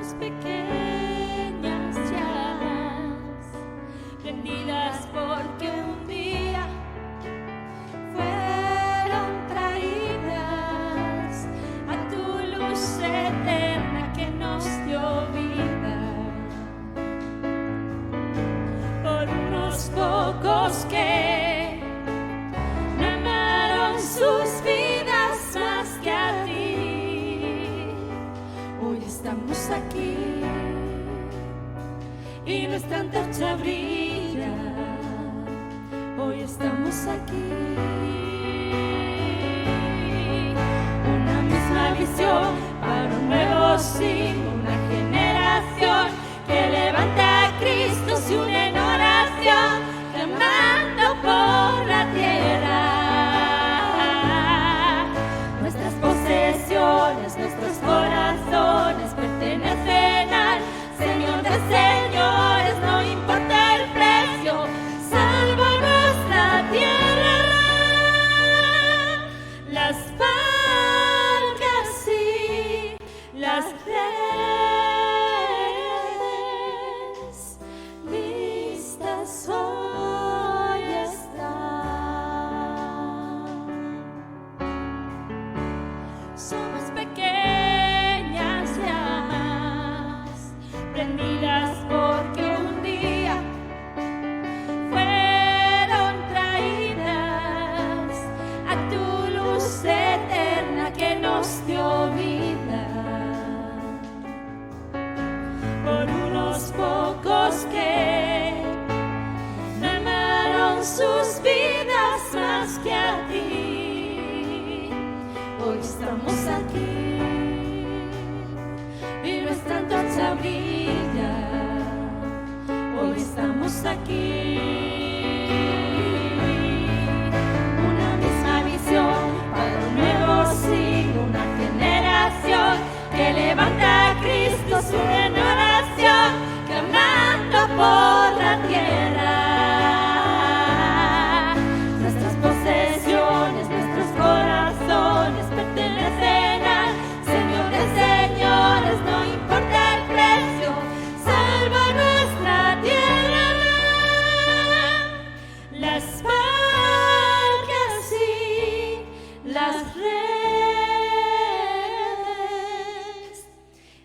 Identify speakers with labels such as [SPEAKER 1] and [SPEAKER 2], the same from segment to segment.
[SPEAKER 1] Somos pequeñas llamas, prendidas porque un día fueron traídas a tu luz eterna que nos dio vida. Por unos pocos que no amaron sus vidas más que a ti, hoy estamos aquí y nuestra antorcha brilla. Hoy estamos aquí, una misma visión para un nuevo siglo, una generación que levanta a Cristo, se une en oración, clamando por la tierra. Nuestras posesiones, nuestros corazones pertenecen al Señor de señores, no importa el precio, salvo nuestra tierra. Las barcas y las redes listas hoy están. Somos pequeñas llamas, prendidas porque un día fueron traídas a tu luz eterna que nos dio vida. Por unos pocos que no amaron sus vidas más que a ti, hoy estamos aquí y nuestra antorcha brilla. Hoy estamos aquí, una misma visión para un nuevo siglo, una generación que levanta a Cristo, su en oración, clamando por la tierra. Nuestras posesiones, nuestros corazones pertenecen al Señor de señores, no importa el precio, salva nuestra tierra. Las barcas y las redes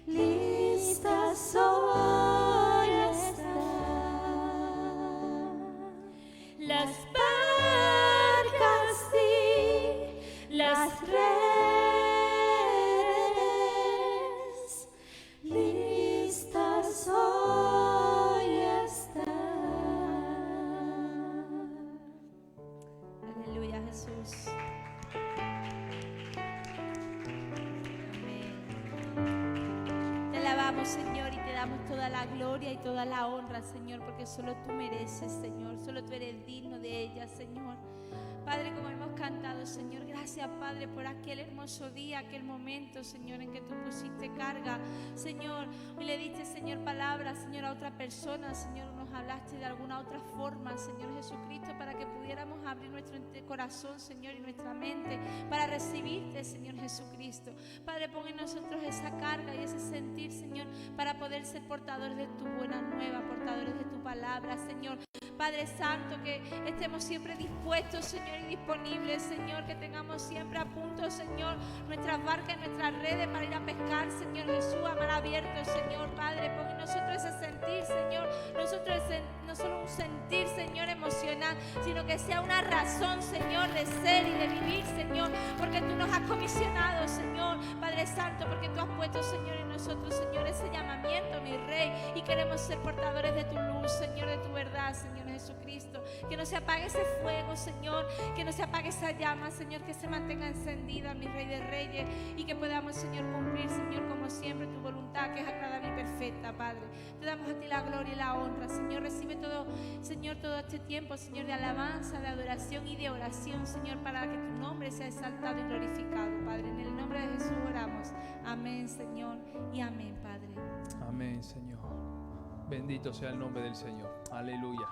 [SPEAKER 1] listas hoy están. Las barcas y las redes listas hoy están. Aleluya, Jesús. Amén. Te alabamos, Señor, y te damos toda la gloria y toda la honra, Señor, porque solo tú mereces, Señor, solo tú eres digno de ella, Señor. Padre, como hemos cantado, Señor, gracias, Padre, por aquel hermoso día, aquel momento, Señor, en que tú pusiste carga, Señor, y le diste, Señor, palabras, Señor, a otra persona, Señor, nos hablaste de alguna otra forma, Señor Jesucristo, para que pudiéramos abrir nuestro corazón, Señor, y nuestra mente, para recibirte, Señor Jesucristo. Padre, pon en nosotros esa carga y ese sentir, Señor, para poder ser portadores de tu buena nueva, portadores de tu palabra, Señor. Padre Santo, que estemos siempre dispuestos, Señor, y disponibles, Señor, que tengamos siempre a punto, Señor, nuestras barcas y nuestras redes para ir a pescar, Señor Jesús, a mar abierto, Señor. Padre, pon en nosotros ese sentir, Señor, no solo un sentir, Señor, emocional, sino que sea una razón, Señor, de ser y de vivir, Señor, porque tú nos has comisionado, Señor, Padre Santo, porque tú has puesto, Señor, en nosotros, Señor, ese llamamiento, mi Rey, y queremos ser portadores de tu luz, Señor, de tu verdad, Señor Jesucristo. Que no se apague ese fuego, Señor, que no se apague esa llama, Señor, que se mantenga encendida, mi Rey de Reyes, y que podamos, Señor, cumplir, Señor, como siempre, tu voluntad, que es agradable y perfecta, Padre. Te damos a ti la gloria y la honra, Señor. Recibe todo, Señor, todo este tiempo, Señor, de alabanza, de adoración y de oración, Señor, para que tu nombre sea exaltado y glorificado, Padre. En el nombre de Jesús oramos. Amén, Señor, y amén, Padre.
[SPEAKER 2] Amén, Señor. Bendito sea el nombre del Señor. Aleluya.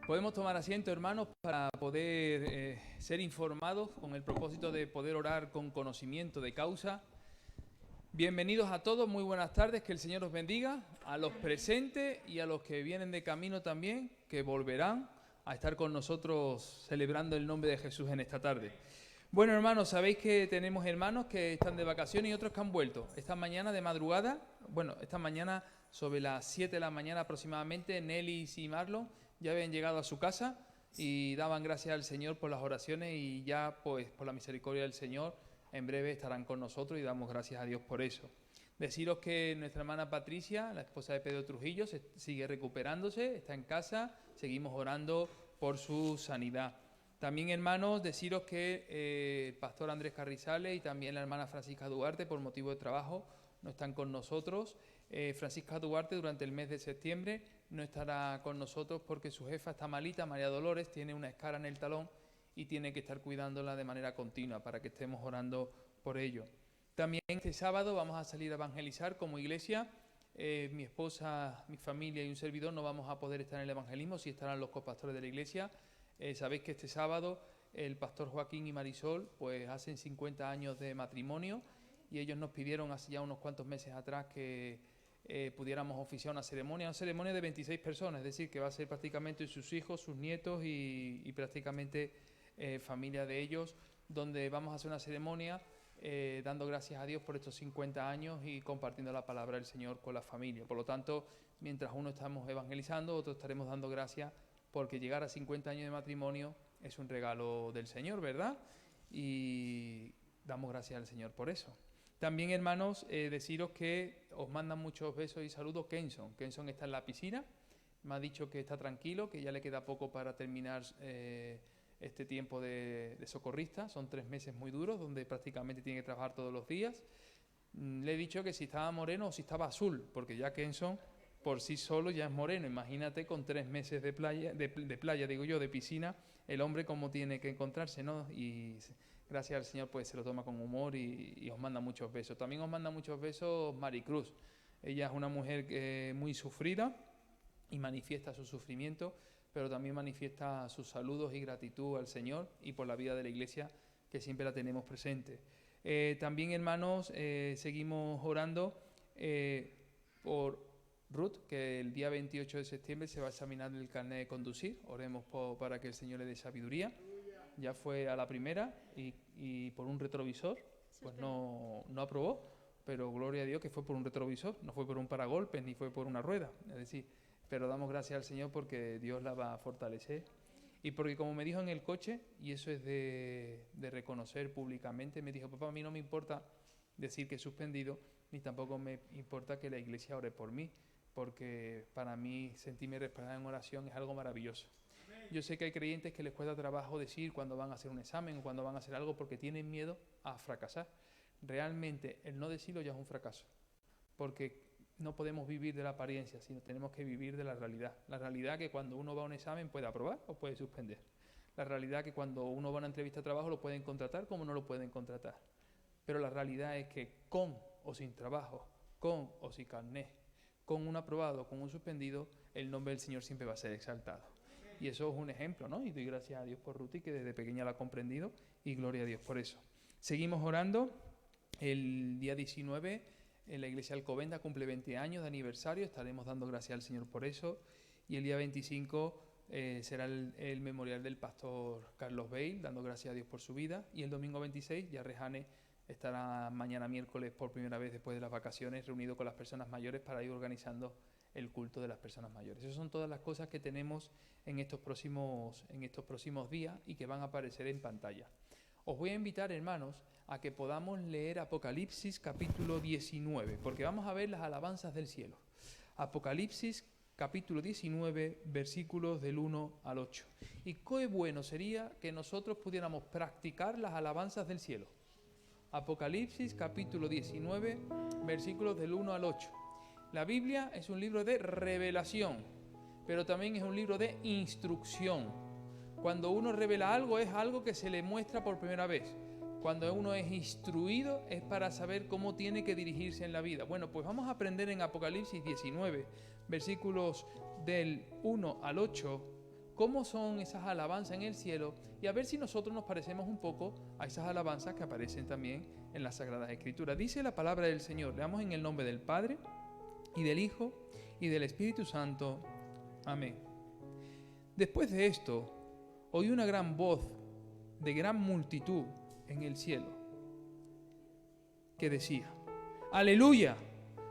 [SPEAKER 2] Podemos tomar asiento, hermanos, para poder ser informados con el propósito de poder orar con conocimiento de causa. Bienvenidos a todos, muy buenas tardes, que el Señor os bendiga, a los presentes y a los que vienen de camino también, que volverán a estar con nosotros celebrando el nombre de Jesús en esta tarde. Bueno, hermanos, sabéis que tenemos hermanos que están de vacaciones y otros que han vuelto. Esta mañana de madrugada, esta mañana sobre las 7 de la mañana aproximadamente, Nelly y Marlon ya habían llegado a su casa y daban gracias al Señor por las oraciones y ya, pues, por la misericordia del Señor, en breve estarán con nosotros y damos gracias a Dios por eso. Deciros que nuestra hermana Patricia, la esposa de Pedro Trujillo, sigue recuperándose, está en casa, seguimos orando por su sanidad. También, hermanos, deciros que el pastor Andrés Carrizales y también la hermana Francisca Duarte, por motivo de trabajo, no están con nosotros. Francisca Duarte durante el mes de septiembre no estará con nosotros porque su jefa está malita, María Dolores, tiene una escara en el talón y tiene que estar cuidándola de manera continua para que estemos orando por ello. También este sábado vamos a salir a evangelizar como iglesia. Mi esposa, mi familia y un servidor no vamos a poder estar en el evangelismo, sí estarán los copastores de la iglesia. Sabéis que este sábado el pastor Joaquín y Marisol pues hacen 50 años de matrimonio y ellos nos pidieron hace ya unos cuantos meses atrás que pudiéramos oficiar una ceremonia de 26 personas, es decir, que va a ser prácticamente sus hijos, sus nietos y prácticamente familia de ellos, donde vamos a hacer una ceremonia dando gracias a Dios por estos 50 años y compartiendo la palabra del Señor con la familia. Por lo tanto, mientras uno estamos evangelizando, otros estaremos dando gracias porque llegar a 50 años de matrimonio es un regalo del Señor, ¿verdad? Y damos gracias al Señor por eso. También, hermanos, deciros que os mandan muchos besos y saludos Kenson. Kenson está en la piscina, me ha dicho que está tranquilo, que ya le queda poco para terminar este tiempo de socorrista. Son 3 meses muy duros, donde prácticamente tiene que trabajar todos los días. Le he dicho que si estaba moreno o si estaba azul, porque ya Kenson por sí solo ya es moreno. Imagínate con 3 meses de playa, de piscina, el hombre cómo tiene que encontrarse, ¿no? Y gracias al Señor pues se lo toma con humor y os manda muchos besos. También os manda muchos besos Maricruz. Ella es una mujer muy sufrida y manifiesta su sufrimiento, pero también manifiesta sus saludos y gratitud al Señor y por la vida de la iglesia, que siempre la tenemos presente. También, hermanos, seguimos orando por Ruth, que el día 28 de septiembre se va a examinar el carnet de conducir. Oremos para que el Señor le dé sabiduría. Ya fue a la primera y por un retrovisor pues no aprobó, pero gloria a Dios que fue por un retrovisor, no fue por un paragolpes ni fue por una rueda. Es decir, pero damos gracias al Señor porque Dios la va a fortalecer y porque, como me dijo en el coche, y eso es de reconocer públicamente, me dijo: papá, a mí no me importa decir que he suspendido, ni tampoco me importa que la iglesia ore por mí, porque para mí sentirme respaldado en oración es algo maravilloso. Yo sé que hay creyentes que les cuesta trabajo decir cuando van a hacer un examen o cuando van a hacer algo porque tienen miedo a fracasar. Realmente el no decirlo ya es un fracaso, porque no podemos vivir de la apariencia, sino tenemos que vivir de la realidad. La realidad que cuando uno va a un examen puede aprobar o puede suspender. La realidad que cuando uno va a una entrevista de trabajo lo pueden contratar como no lo pueden contratar. Pero la realidad es que con o sin trabajo, con o sin carnet, con un aprobado, con un suspendido, el nombre del Señor siempre va a ser exaltado. Y eso es un ejemplo, ¿no? Y doy gracias a Dios por Ruti, que desde pequeña la ha comprendido, y gloria a Dios por eso. Seguimos orando. El día 19 en la iglesia Alcobenda cumple 20 años de aniversario, estaremos dando gracias al Señor por eso. Y el día 25 será el memorial del pastor Carlos Bale, dando gracias a Dios por su vida. Y el domingo 26 ya Rejane estará mañana miércoles por primera vez después de las vacaciones reunido con las personas mayores para ir organizando el culto de las personas mayores. Esas son todas las cosas que tenemos en estos próximos días y que van a aparecer en pantalla. Os voy a invitar, hermanos, a que podamos leer Apocalipsis capítulo 19, porque vamos a ver las alabanzas del cielo. Apocalipsis capítulo 19, versículos del 1 al 8. Y qué bueno sería que nosotros pudiéramos practicar las alabanzas del cielo. Apocalipsis capítulo 19, versículos del 1 al 8. La Biblia es un libro de revelación, pero también es un libro de instrucción. Cuando uno revela algo, es algo que se le muestra por primera vez. Cuando uno es instruido, es para saber cómo tiene que dirigirse en la vida. Bueno, pues vamos a aprender en Apocalipsis 19, versículos del 1 al 8, cómo son esas alabanzas en el cielo y a ver si nosotros nos parecemos un poco a esas alabanzas que aparecen también en las Sagradas Escrituras. Dice la palabra del Señor, leamos en el nombre del Padre y del Hijo y del Espíritu Santo. Amén. Después de esto, oí una gran voz de gran multitud en el cielo que decía: Aleluya,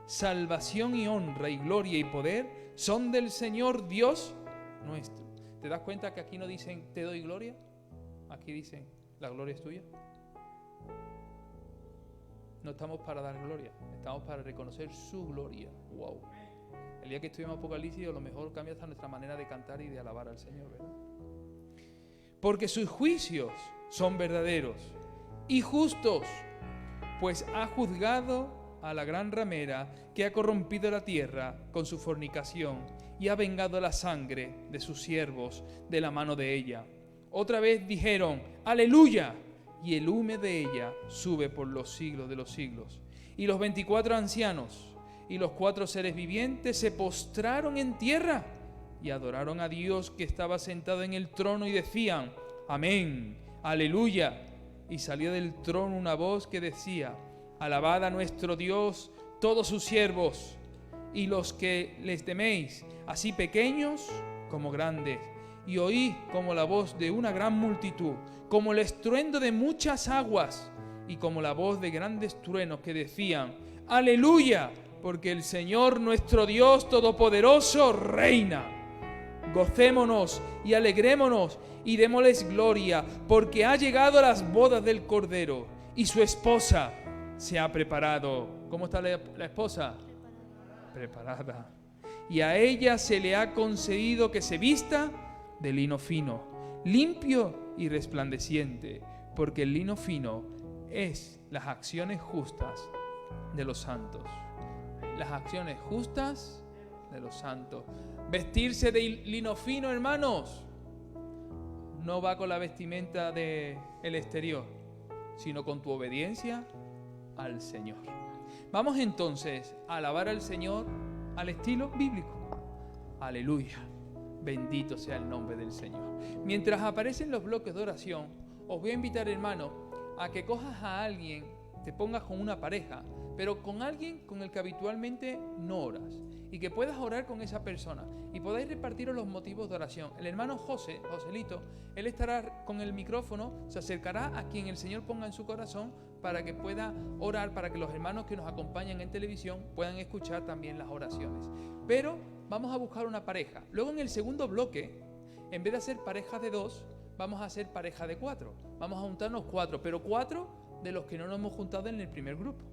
[SPEAKER 2] salvación y honra y gloria y poder son del Señor Dios nuestro. ¿Te das cuenta que aquí no dicen te doy gloria? Aquí dicen la gloria es tuya. No estamos para dar gloria, estamos para reconocer su gloria. Wow. El día que estudiamos Apocalipsis, a lo mejor cambia hasta nuestra manera de cantar y de alabar al Señor, ¿verdad? Porque sus juicios son verdaderos y justos, pues ha juzgado a la gran ramera que ha corrompido la tierra con su fornicación y ha vengado la sangre de sus siervos de la mano de ella. Otra vez dijeron, aleluya, y el humo de ella sube por los siglos de los siglos. Y los 24 ancianos y los 4 seres vivientes se postraron en tierra y adoraron a Dios que estaba sentado en el trono y decían, amén, aleluya. Y salió del trono una voz que decía, alabad a nuestro Dios todos sus siervos y los que les teméis, así pequeños como grandes. Y oí como la voz de una gran multitud, como el estruendo de muchas aguas y como la voz de grandes truenos que decían, aleluya, porque el Señor nuestro Dios Todopoderoso reina. Gocémonos y alegrémonos y démosles gloria, porque ha llegado a las bodas del Cordero y su esposa se ha preparado. ¿Cómo está la esposa? Preparada. Y a ella se le ha concedido que se vista de lino fino, limpio y resplandeciente, porque el lino fino es las acciones justas de los santos. Las acciones justas de los santos. Vestirse de lino fino, hermanos, no va con la vestimenta del exterior, sino con tu obediencia al Señor. Vamos entonces a alabar al Señor al estilo bíblico. Aleluya, bendito sea el nombre del Señor. Mientras aparecen los bloques de oración, os voy a invitar, hermano, a que cojas a alguien, te pongas con una pareja, pero con alguien con el que habitualmente no oras, y que puedas orar con esa persona y podáis repartiros los motivos de oración. El hermano Joselito, él estará con el micrófono, se acercará a quien el Señor ponga en su corazón para que pueda orar, para que los hermanos que nos acompañan en televisión puedan escuchar también las oraciones. Pero vamos a buscar una pareja. Luego en el segundo bloque, en vez de hacer parejas de 2, vamos a hacer pareja de 4. Vamos a juntarnos 4, pero 4 de los que no nos hemos juntado en el primer grupo.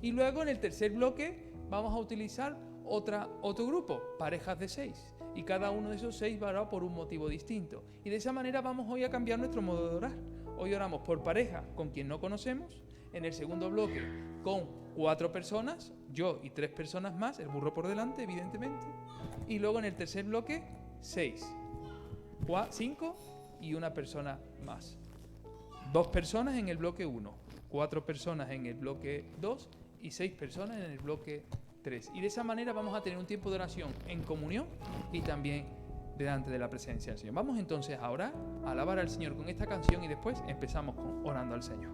[SPEAKER 2] Y luego en el tercer bloque vamos a utilizar otro grupo, parejas de 6. Y cada uno de esos 6 va a orar por un motivo distinto. Y de esa manera vamos hoy a cambiar nuestro modo de orar. Hoy oramos por pareja con quien no conocemos. En el segundo bloque con 4 personas, yo y 3 personas más, el burro por delante, evidentemente. Y luego en el tercer bloque, 6, 5 y una persona más. 2 personas en el bloque 1, 4 personas en el bloque 2 y 6 personas en el bloque 3. Y de esa manera vamos a tener un tiempo de oración en comunión y también delante de la presencia del Señor. Vamos entonces a orar, a alabar al Señor con esta canción y después empezamos orando al Señor.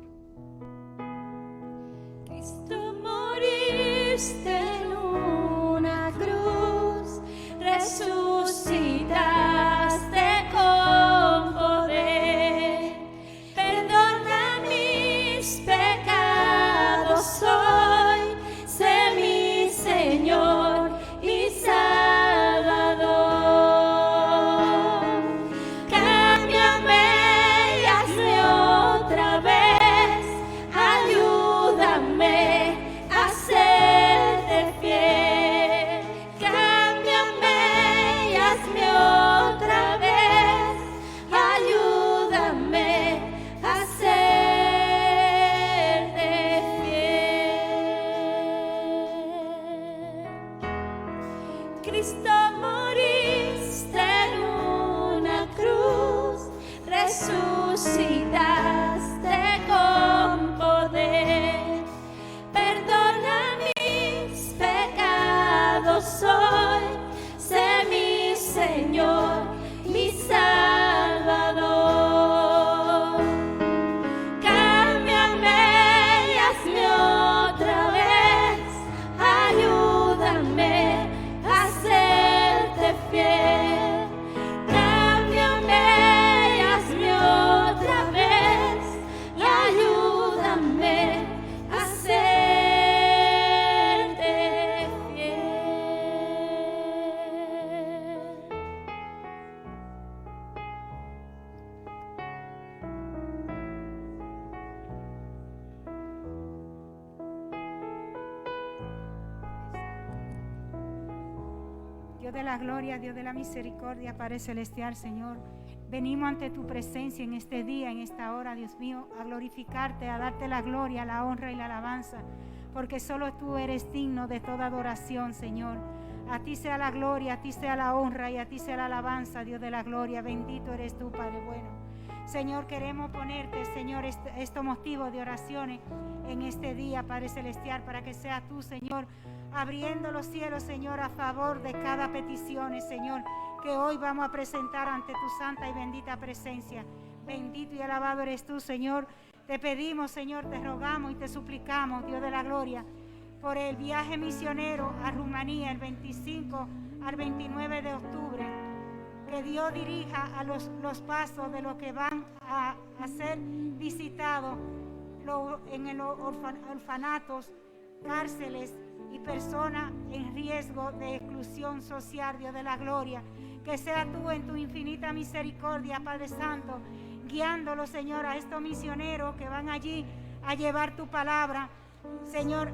[SPEAKER 1] Cristo, moriste en una cruz, resucitaste con poder. Perdona mis pecados hoy, sé mi Señor y Salvador. Cámbiame y hazme otra vez, ayúdame a serte
[SPEAKER 3] Dios de la gloria, Dios de la misericordia, Padre celestial, Señor. Venimos ante tu presencia en este día, en esta hora, Dios mío, a glorificarte, a darte la gloria, la honra y la alabanza, porque solo tú eres digno de toda adoración, Señor. A ti sea la gloria, a ti sea la honra y a ti sea la alabanza, Dios de la gloria. Bendito eres tú, Padre bueno. Señor, queremos ponerte, Señor, estos motivos de oraciones en este día, Padre celestial, para que sea tú, Señor, abriendo los cielos, Señor, a favor de cada petición, Señor, que hoy vamos a presentar ante tu santa y bendita presencia. Bendito y alabado eres tú, Señor. Te pedimos, Señor, te rogamos y te suplicamos, Dios de la gloria, por el viaje misionero a Rumanía el 25 al 29 de octubre. Que Dios dirija a los pasos de los que van a ser visitados en los orfanatos, cárceles y personas en riesgo de exclusión social, Dios de la gloria. Que sea tú en tu infinita misericordia, Padre Santo, guiándolo, Señor, a estos misioneros que van allí a llevar tu palabra, Señor,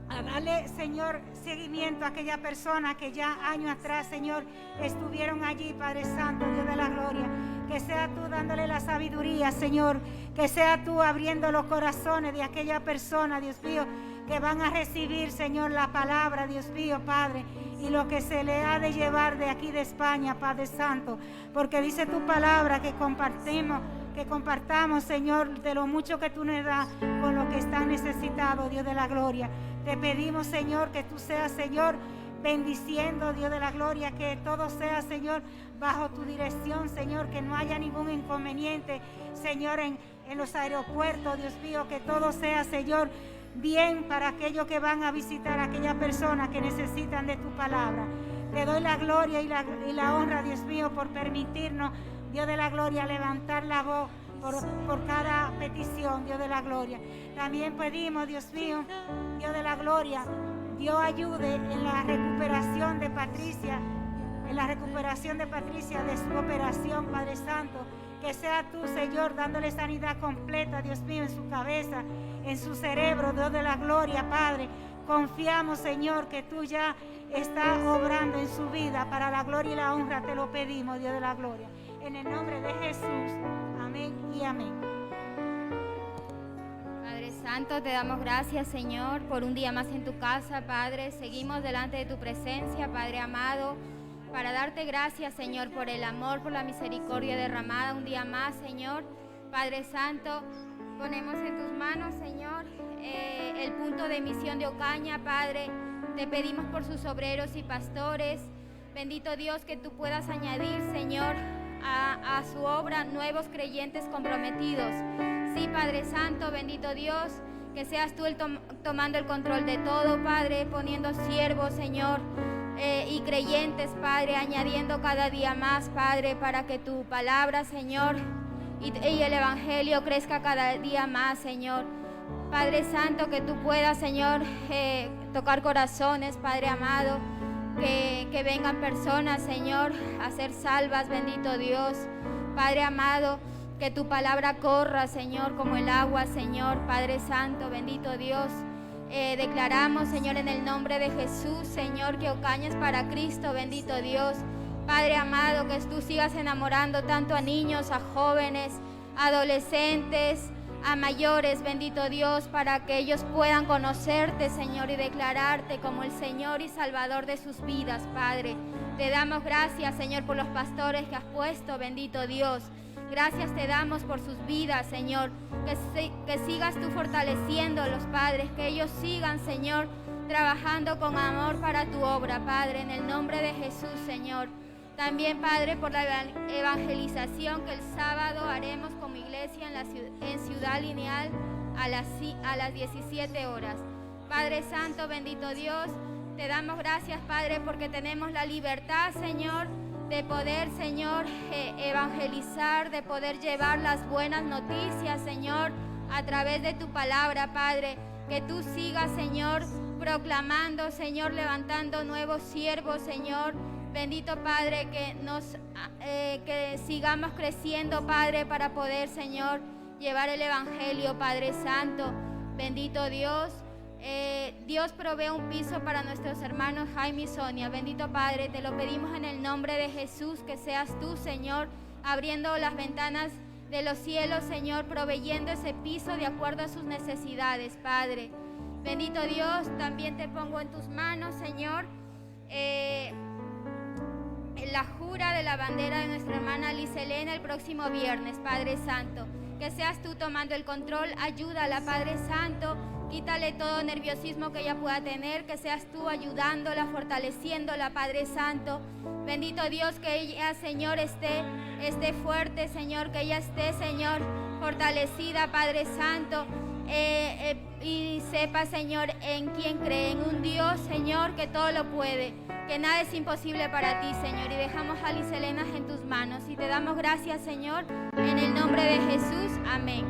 [SPEAKER 3] a darle, Señor, seguimiento a aquella persona que ya años atrás, Señor, estuvieron allí, Padre Santo, Dios de la gloria. Que sea tú dándole la sabiduría, Señor, que sea tú abriendo los corazones de aquella persona, Dios mío, que van a recibir, Señor, la palabra, Dios mío, Padre, y lo que se le ha de llevar de aquí de España, Padre Santo, porque dice tu palabra que compartamos, Señor, de lo mucho que tú nos das con lo que están necesitados, Dios de la gloria. Te pedimos, Señor, que tú seas, Señor, bendiciendo, Dios de la gloria, que todo sea, Señor, bajo tu dirección, Señor, que no haya ningún inconveniente, Señor, en los aeropuertos, Dios mío, que todo sea, Señor, bien para aquellos que van a visitar a aquellas personas que necesitan de tu palabra. Te doy la gloria y la honra, Dios mío, por permitirnos, Dios de la gloria, levantar la voz por cada petición, Dios de la gloria. También pedimos, Dios mío, Dios de la gloria, Dios ayude en la recuperación de Patricia, de su operación, Padre Santo. Que sea tú, Señor, dándole sanidad completa, Dios mío, en su cabeza, en su cerebro, Dios de la gloria, Padre. Confiamos, Señor, que tú ya estás obrando en su vida para la gloria y la honra. Te lo pedimos, Dios de la gloria. En el nombre de Jesús. Amén y amén.
[SPEAKER 4] Padre Santo, te damos gracias, Señor, por un día más en tu casa, Padre. Seguimos delante de tu presencia, Padre amado, para darte gracias, Señor, por el amor, por la misericordia derramada un día más, Señor. Padre Santo, ponemos en tus manos, Señor, el punto de misión de Ocaña, Padre. Te pedimos por sus obreros y pastores. Bendito Dios, que tú puedas añadir, Señor, a su obra nuevos creyentes comprometidos. Sí, Padre Santo, bendito Dios, que seas tú tomando el control de todo, Padre, poniendo siervos, Señor, y creyentes, Padre, añadiendo cada día más, Padre, para que tu palabra, Señor, y el Evangelio crezca cada día más, Señor. Padre Santo, que tú puedas, Señor, tocar corazones, Padre amado, que vengan personas, Señor, a ser salvas, bendito Dios. Padre amado, que tu palabra corra, Señor, como el agua, Señor. Padre Santo, bendito Dios. Declaramos, Señor, en el nombre de Jesús, Señor, que Ocaña es para Cristo, bendito Dios. Padre amado, que tú sigas enamorando tanto a niños, a jóvenes, a adolescentes, a mayores, bendito Dios, para que ellos puedan conocerte, Señor, y declararte como el Señor y Salvador de sus vidas, Padre. Te damos gracias, Señor, por los pastores que has puesto, bendito Dios. Gracias te damos por sus vidas, Señor. Que sigas tú fortaleciéndolos, Padre. Que ellos sigan, Señor, trabajando con amor para tu obra, Padre, en el nombre de Jesús, Señor. También, Padre, por la evangelización que el sábado haremos como iglesia en Ciudad Lineal a las 17 horas. Padre Santo, bendito Dios, te damos gracias, Padre, porque tenemos la libertad, Señor, de poder, Señor, evangelizar, de poder llevar las buenas noticias, Señor, a través de tu palabra, Padre. Que tú sigas, Señor, proclamando, Señor, levantando nuevos siervos, Señor. Bendito Padre, que sigamos creciendo, Padre, para poder, Señor, llevar el Evangelio, Padre Santo. Bendito Dios. Dios provee un piso para nuestros hermanos Jaime y Sonia. Bendito Padre, te lo pedimos en el nombre de Jesús, que seas tú, Señor, abriendo las ventanas de los cielos, Señor, proveyendo ese piso de acuerdo a sus necesidades, Padre. Bendito Dios, también te pongo en tus manos, Señor, la jura de la bandera de nuestra hermana Liz Elena el próximo viernes, Padre Santo. Que seas tú tomando el control, ayúdala, Padre Santo. Quítale todo nerviosismo que ella pueda tener, que seas tú ayudándola, fortaleciéndola, Padre Santo. Bendito Dios, que ella, Señor, esté fuerte, Señor, que ella esté, Señor, fortalecida, Padre Santo, y sepa, Señor, en quién cree, en un Dios, Señor, que todo lo puede, que nada es imposible para ti, Señor. Y dejamos a Liz Elena en tus manos y te damos gracias, Señor, en el nombre de Jesús. Amén.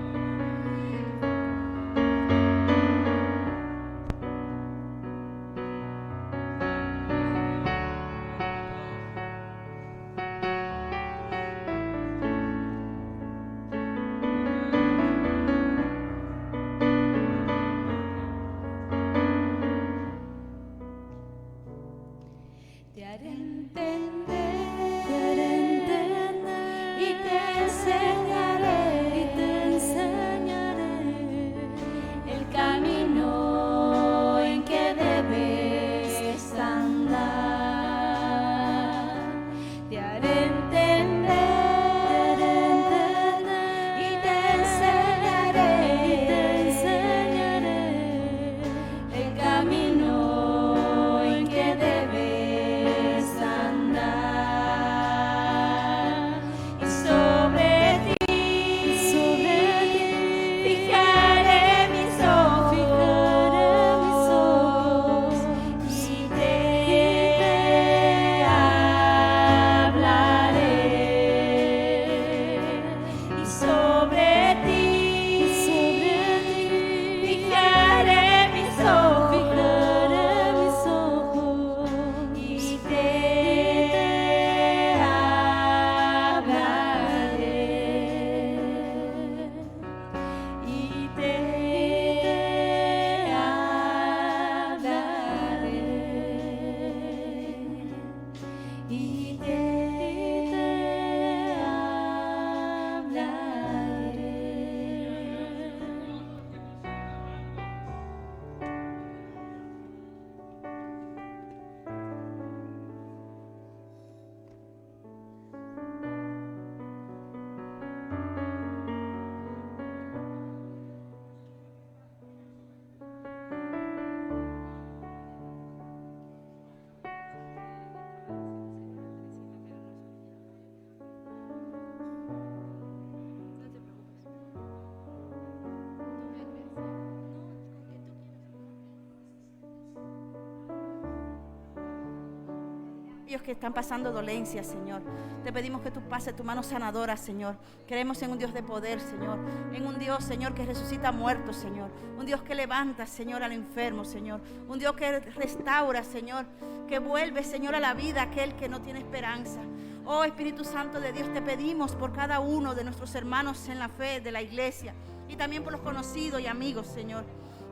[SPEAKER 5] Aquellos que están pasando dolencias, Señor, te pedimos que tú pases tu mano sanadora, Señor. Creemos en un Dios de poder, Señor, en un Dios, Señor, que resucita muertos, Señor, un Dios que levanta, Señor, al enfermo, Señor, un Dios que restaura, Señor, que vuelve, Señor, a la vida aquel que no tiene esperanza. Oh Espíritu Santo de Dios, te pedimos por cada uno de nuestros hermanos en la fe de la iglesia y también por los conocidos y amigos, Señor.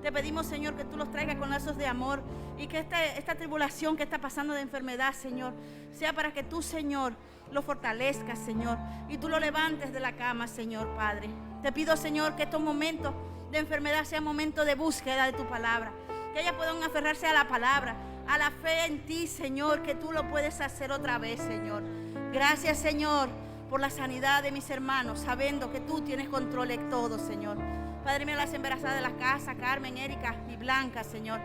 [SPEAKER 5] Te pedimos, Señor, que tú los traigas con lazos de amor y que esta tribulación que está pasando de enfermedad, Señor, sea para que tú, Señor, lo fortalezcas, Señor, y tú lo levantes de la cama, Señor, Padre. Te pido, Señor, que estos momentos de enfermedad sean momentos de búsqueda de tu palabra, que ellas puedan aferrarse a la palabra, a la fe en ti, Señor, que tú lo puedes hacer otra vez, Señor. Gracias, Señor, por la sanidad de mis hermanos, sabiendo que tú tienes control de todo, Señor. Padre mío, las embarazadas de la casa, Carmen, Erika y Blanca, Señor.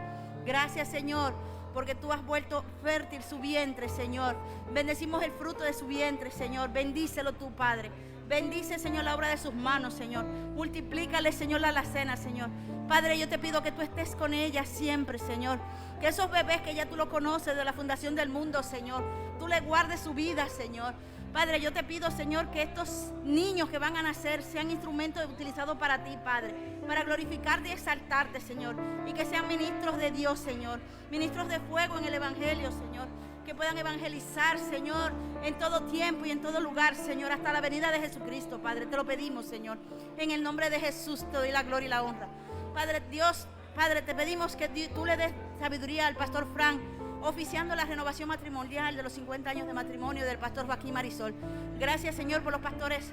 [SPEAKER 5] Gracias, Señor, porque tú has vuelto fértil su vientre, Señor. Bendecimos el fruto de su vientre, Señor. Bendícelo tú, Padre. Bendice, Señor, la obra de sus manos, Señor. Multiplícale, Señor, la alacena, Señor. Padre, yo te pido que tú estés con ella siempre, Señor. Que esos bebés que ya tú los conoces de la fundación del mundo, Señor, tú le guardes su vida, Señor. Padre, yo te pido, Señor, que estos niños que van a nacer sean instrumentos utilizados para ti, Padre, para glorificarte y exaltarte, Señor, y que sean ministros de Dios, Señor, ministros de fuego en el Evangelio, Señor, que puedan evangelizar, Señor, en todo tiempo y en todo lugar, Señor, hasta la venida de Jesucristo, Padre. Te lo pedimos, Señor, en el nombre de Jesús te doy la gloria y la honra. Padre Dios, Padre, te pedimos que tú le des sabiduría al pastor Frank, oficiando la renovación matrimonial de los 50 años de matrimonio del pastor Joaquín Marisol. Gracias, Señor, por los pastores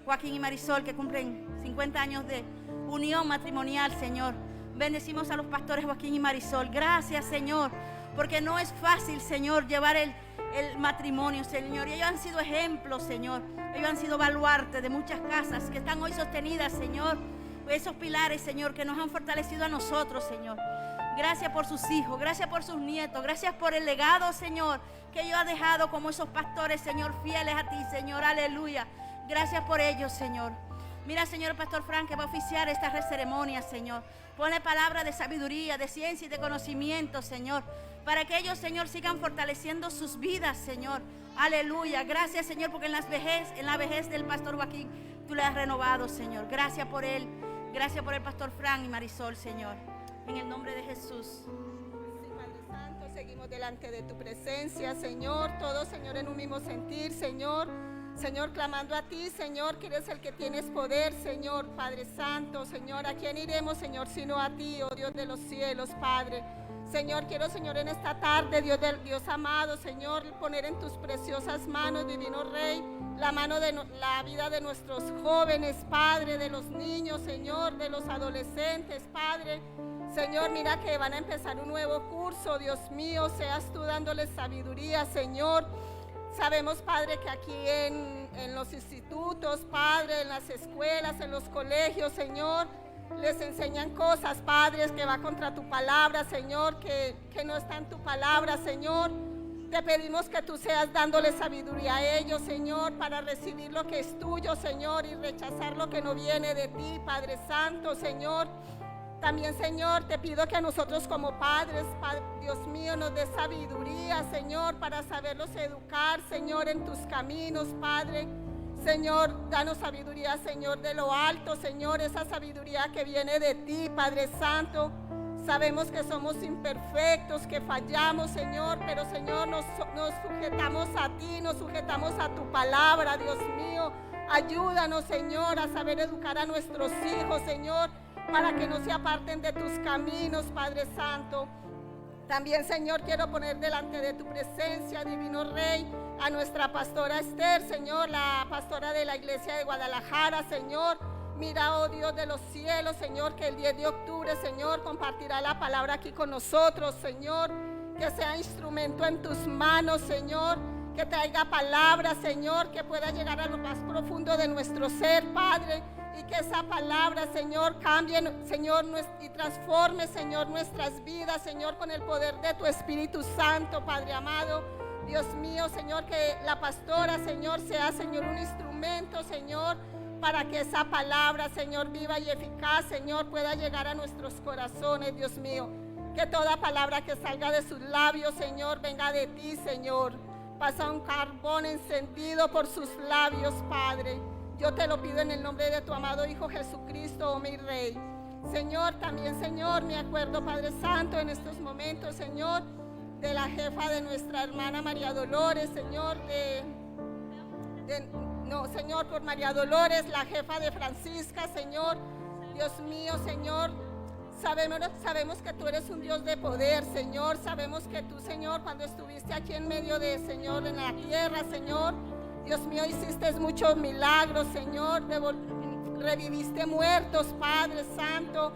[SPEAKER 5] Joaquín y Marisol que cumplen 50 años de unión matrimonial, Señor. Bendecimos a los pastores Joaquín y Marisol. Gracias, Señor, porque no es fácil, Señor, llevar el matrimonio, Señor. Y ellos han sido ejemplos, Señor. Ellos han sido baluarte de muchas casas que están hoy sostenidas, Señor. Esos pilares, Señor, que nos han fortalecido a nosotros, Señor. Gracias por sus hijos, gracias por sus nietos, gracias por el legado, Señor, que ellos han dejado como esos pastores, Señor, fieles a ti, Señor. Aleluya. Gracias por ellos, Señor. Mira, Señor, el pastor Frank, que va a oficiar esta ceremonia, Señor. Ponle palabra de sabiduría, de ciencia y de conocimiento, Señor, para que ellos, Señor, sigan fortaleciendo sus vidas, Señor. Aleluya. Gracias, Señor, porque en la vejez del pastor Joaquín, tú le has renovado, Señor. Gracias por él. Gracias por el pastor Frank y Marisol, Señor. En el nombre de Jesús.
[SPEAKER 6] Sí, Padre Santo, seguimos delante de tu presencia, Señor. Todos, Señor, en un mismo sentir, Señor. Señor, clamando a ti, Señor, que eres el que tienes poder, Señor, Padre Santo, Señor. ¿A quién iremos, Señor, sino a ti, oh Dios de los cielos, Padre? Señor, quiero, Señor, en esta tarde, Dios amado, Señor, poner en tus preciosas manos, Divino Rey, la mano de la vida de nuestros jóvenes, Padre, de los niños, Señor, de los adolescentes, Padre. Señor, mira que van a empezar un nuevo curso, Dios mío, seas tú dándoles sabiduría, Señor. Sabemos, Padre, que aquí en los institutos, Padre, en las escuelas, en los colegios, Señor, les enseñan cosas, Padre, que va contra tu palabra, Señor, que no está en tu palabra, Señor. Te pedimos que tú seas dándole sabiduría a ellos, Señor, para recibir lo que es tuyo, Señor, y rechazar lo que no viene de ti, Padre Santo, Señor. También, Señor, te pido que a nosotros como padres, Dios mío, nos dé sabiduría, Señor, para saberlos educar, Señor, en tus caminos, Padre. Señor, danos sabiduría, Señor, de lo alto, Señor, esa sabiduría que viene de ti, Padre Santo. Sabemos que somos imperfectos, que fallamos, Señor, pero, Señor, nos sujetamos a ti, nos sujetamos a tu palabra, Dios mío. Ayúdanos, Señor, a saber educar a nuestros hijos, Señor, para que no se aparten de tus caminos, Padre Santo. También, Señor, quiero poner delante de tu presencia, Divino Rey, a nuestra pastora Esther, Señor, la pastora de la iglesia de Guadalajara, Señor. Mira, oh Dios de los cielos, Señor, que el 10 de octubre, Señor, compartirá la palabra aquí con nosotros, Señor. Que sea instrumento en tus manos, Señor. Que traiga palabra, Señor, que pueda llegar a lo más profundo de nuestro ser, Padre. Y que esa palabra, Señor, cambie, Señor, y transforme, Señor, nuestras vidas, Señor, con el poder de tu Espíritu Santo, Padre amado. Dios mío, Señor, que la pastora, Señor, sea, Señor, un instrumento, Señor, para que esa palabra, Señor, viva y eficaz, Señor, pueda llegar a nuestros corazones, Dios mío. Que toda palabra que salga de sus labios, Señor, venga de ti, Señor. Pasa un carbón encendido por sus labios, Padre. Yo te lo pido en el nombre de tu amado Hijo Jesucristo, oh mi Rey. Señor, también, Señor, me acuerdo, Padre Santo, en estos momentos, Señor, de la jefa de nuestra hermana María Dolores, Señor, Señor, por María Dolores, la jefa de Francisca, Señor. Dios mío, Señor, sabemos que tú eres un Dios de poder, Señor. Sabemos que tú, Señor, cuando estuviste aquí en medio de, Señor, en la tierra, Señor, Dios mío, hiciste muchos milagros, Señor. Reviviste muertos, Padre Santo.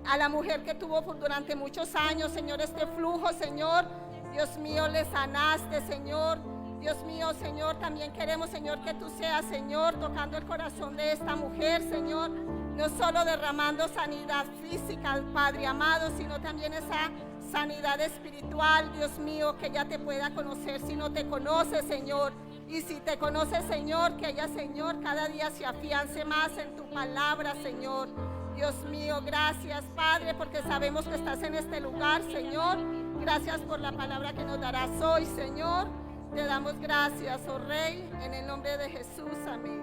[SPEAKER 6] A la mujer que tuvo durante muchos años, Señor, este flujo, Señor, Dios mío, le sanaste, Señor. Dios mío, Señor, también queremos, Señor, que tú seas, Señor, tocando el corazón de esta mujer, Señor, no solo derramando sanidad física, Padre amado, sino también esa sanidad espiritual, Dios mío, que ella te pueda conocer si no te conoce, Señor. Y si te conoce, Señor, que ella, Señor, cada día se afiance más en tu palabra, Señor. Dios mío, gracias, Padre, porque sabemos que estás en este lugar, Señor. Gracias por la palabra que nos darás hoy, Señor. Te damos gracias, oh Rey, en el nombre de Jesús. Amén.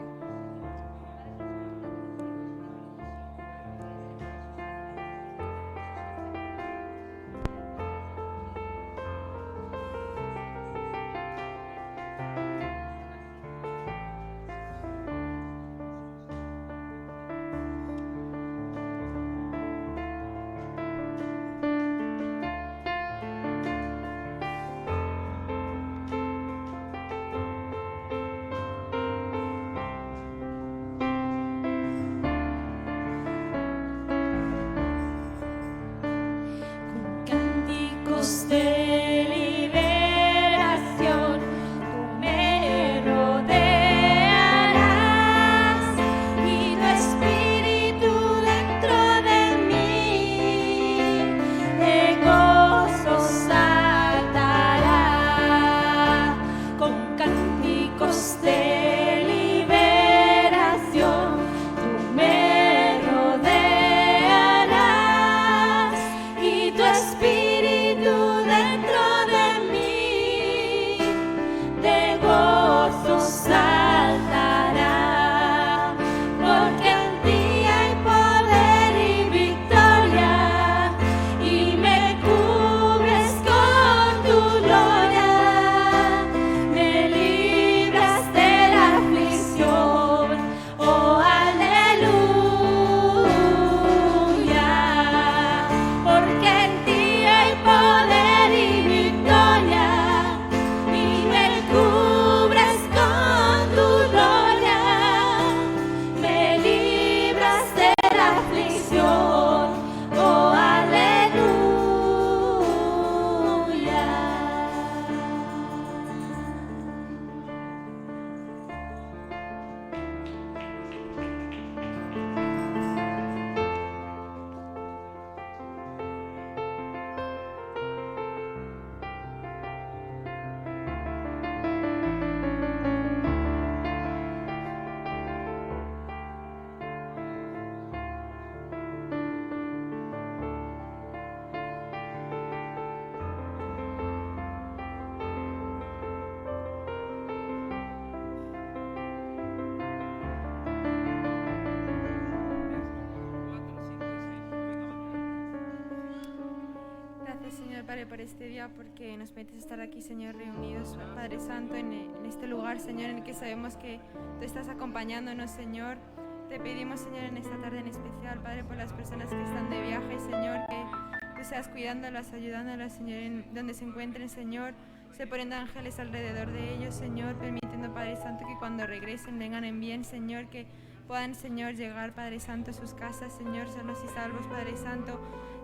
[SPEAKER 7] Padre, por este día, porque nos permites estar aquí, Señor, reunidos, Padre Santo, en este lugar, Señor, en el que sabemos que tú estás acompañándonos, Señor. Te pedimos, Señor, en esta tarde en especial, Padre, por las personas que están de viaje, Señor, que tú seas cuidándolas, ayudándolas, Señor, en donde se encuentren, Señor. Se poniendo ángeles alrededor de ellos, Señor, permitiendo, Padre Santo, que cuando regresen vengan en bien, Señor, que puedan, Señor, llegar, Padre Santo, a sus casas, Señor, sanos y salvos, Padre Santo.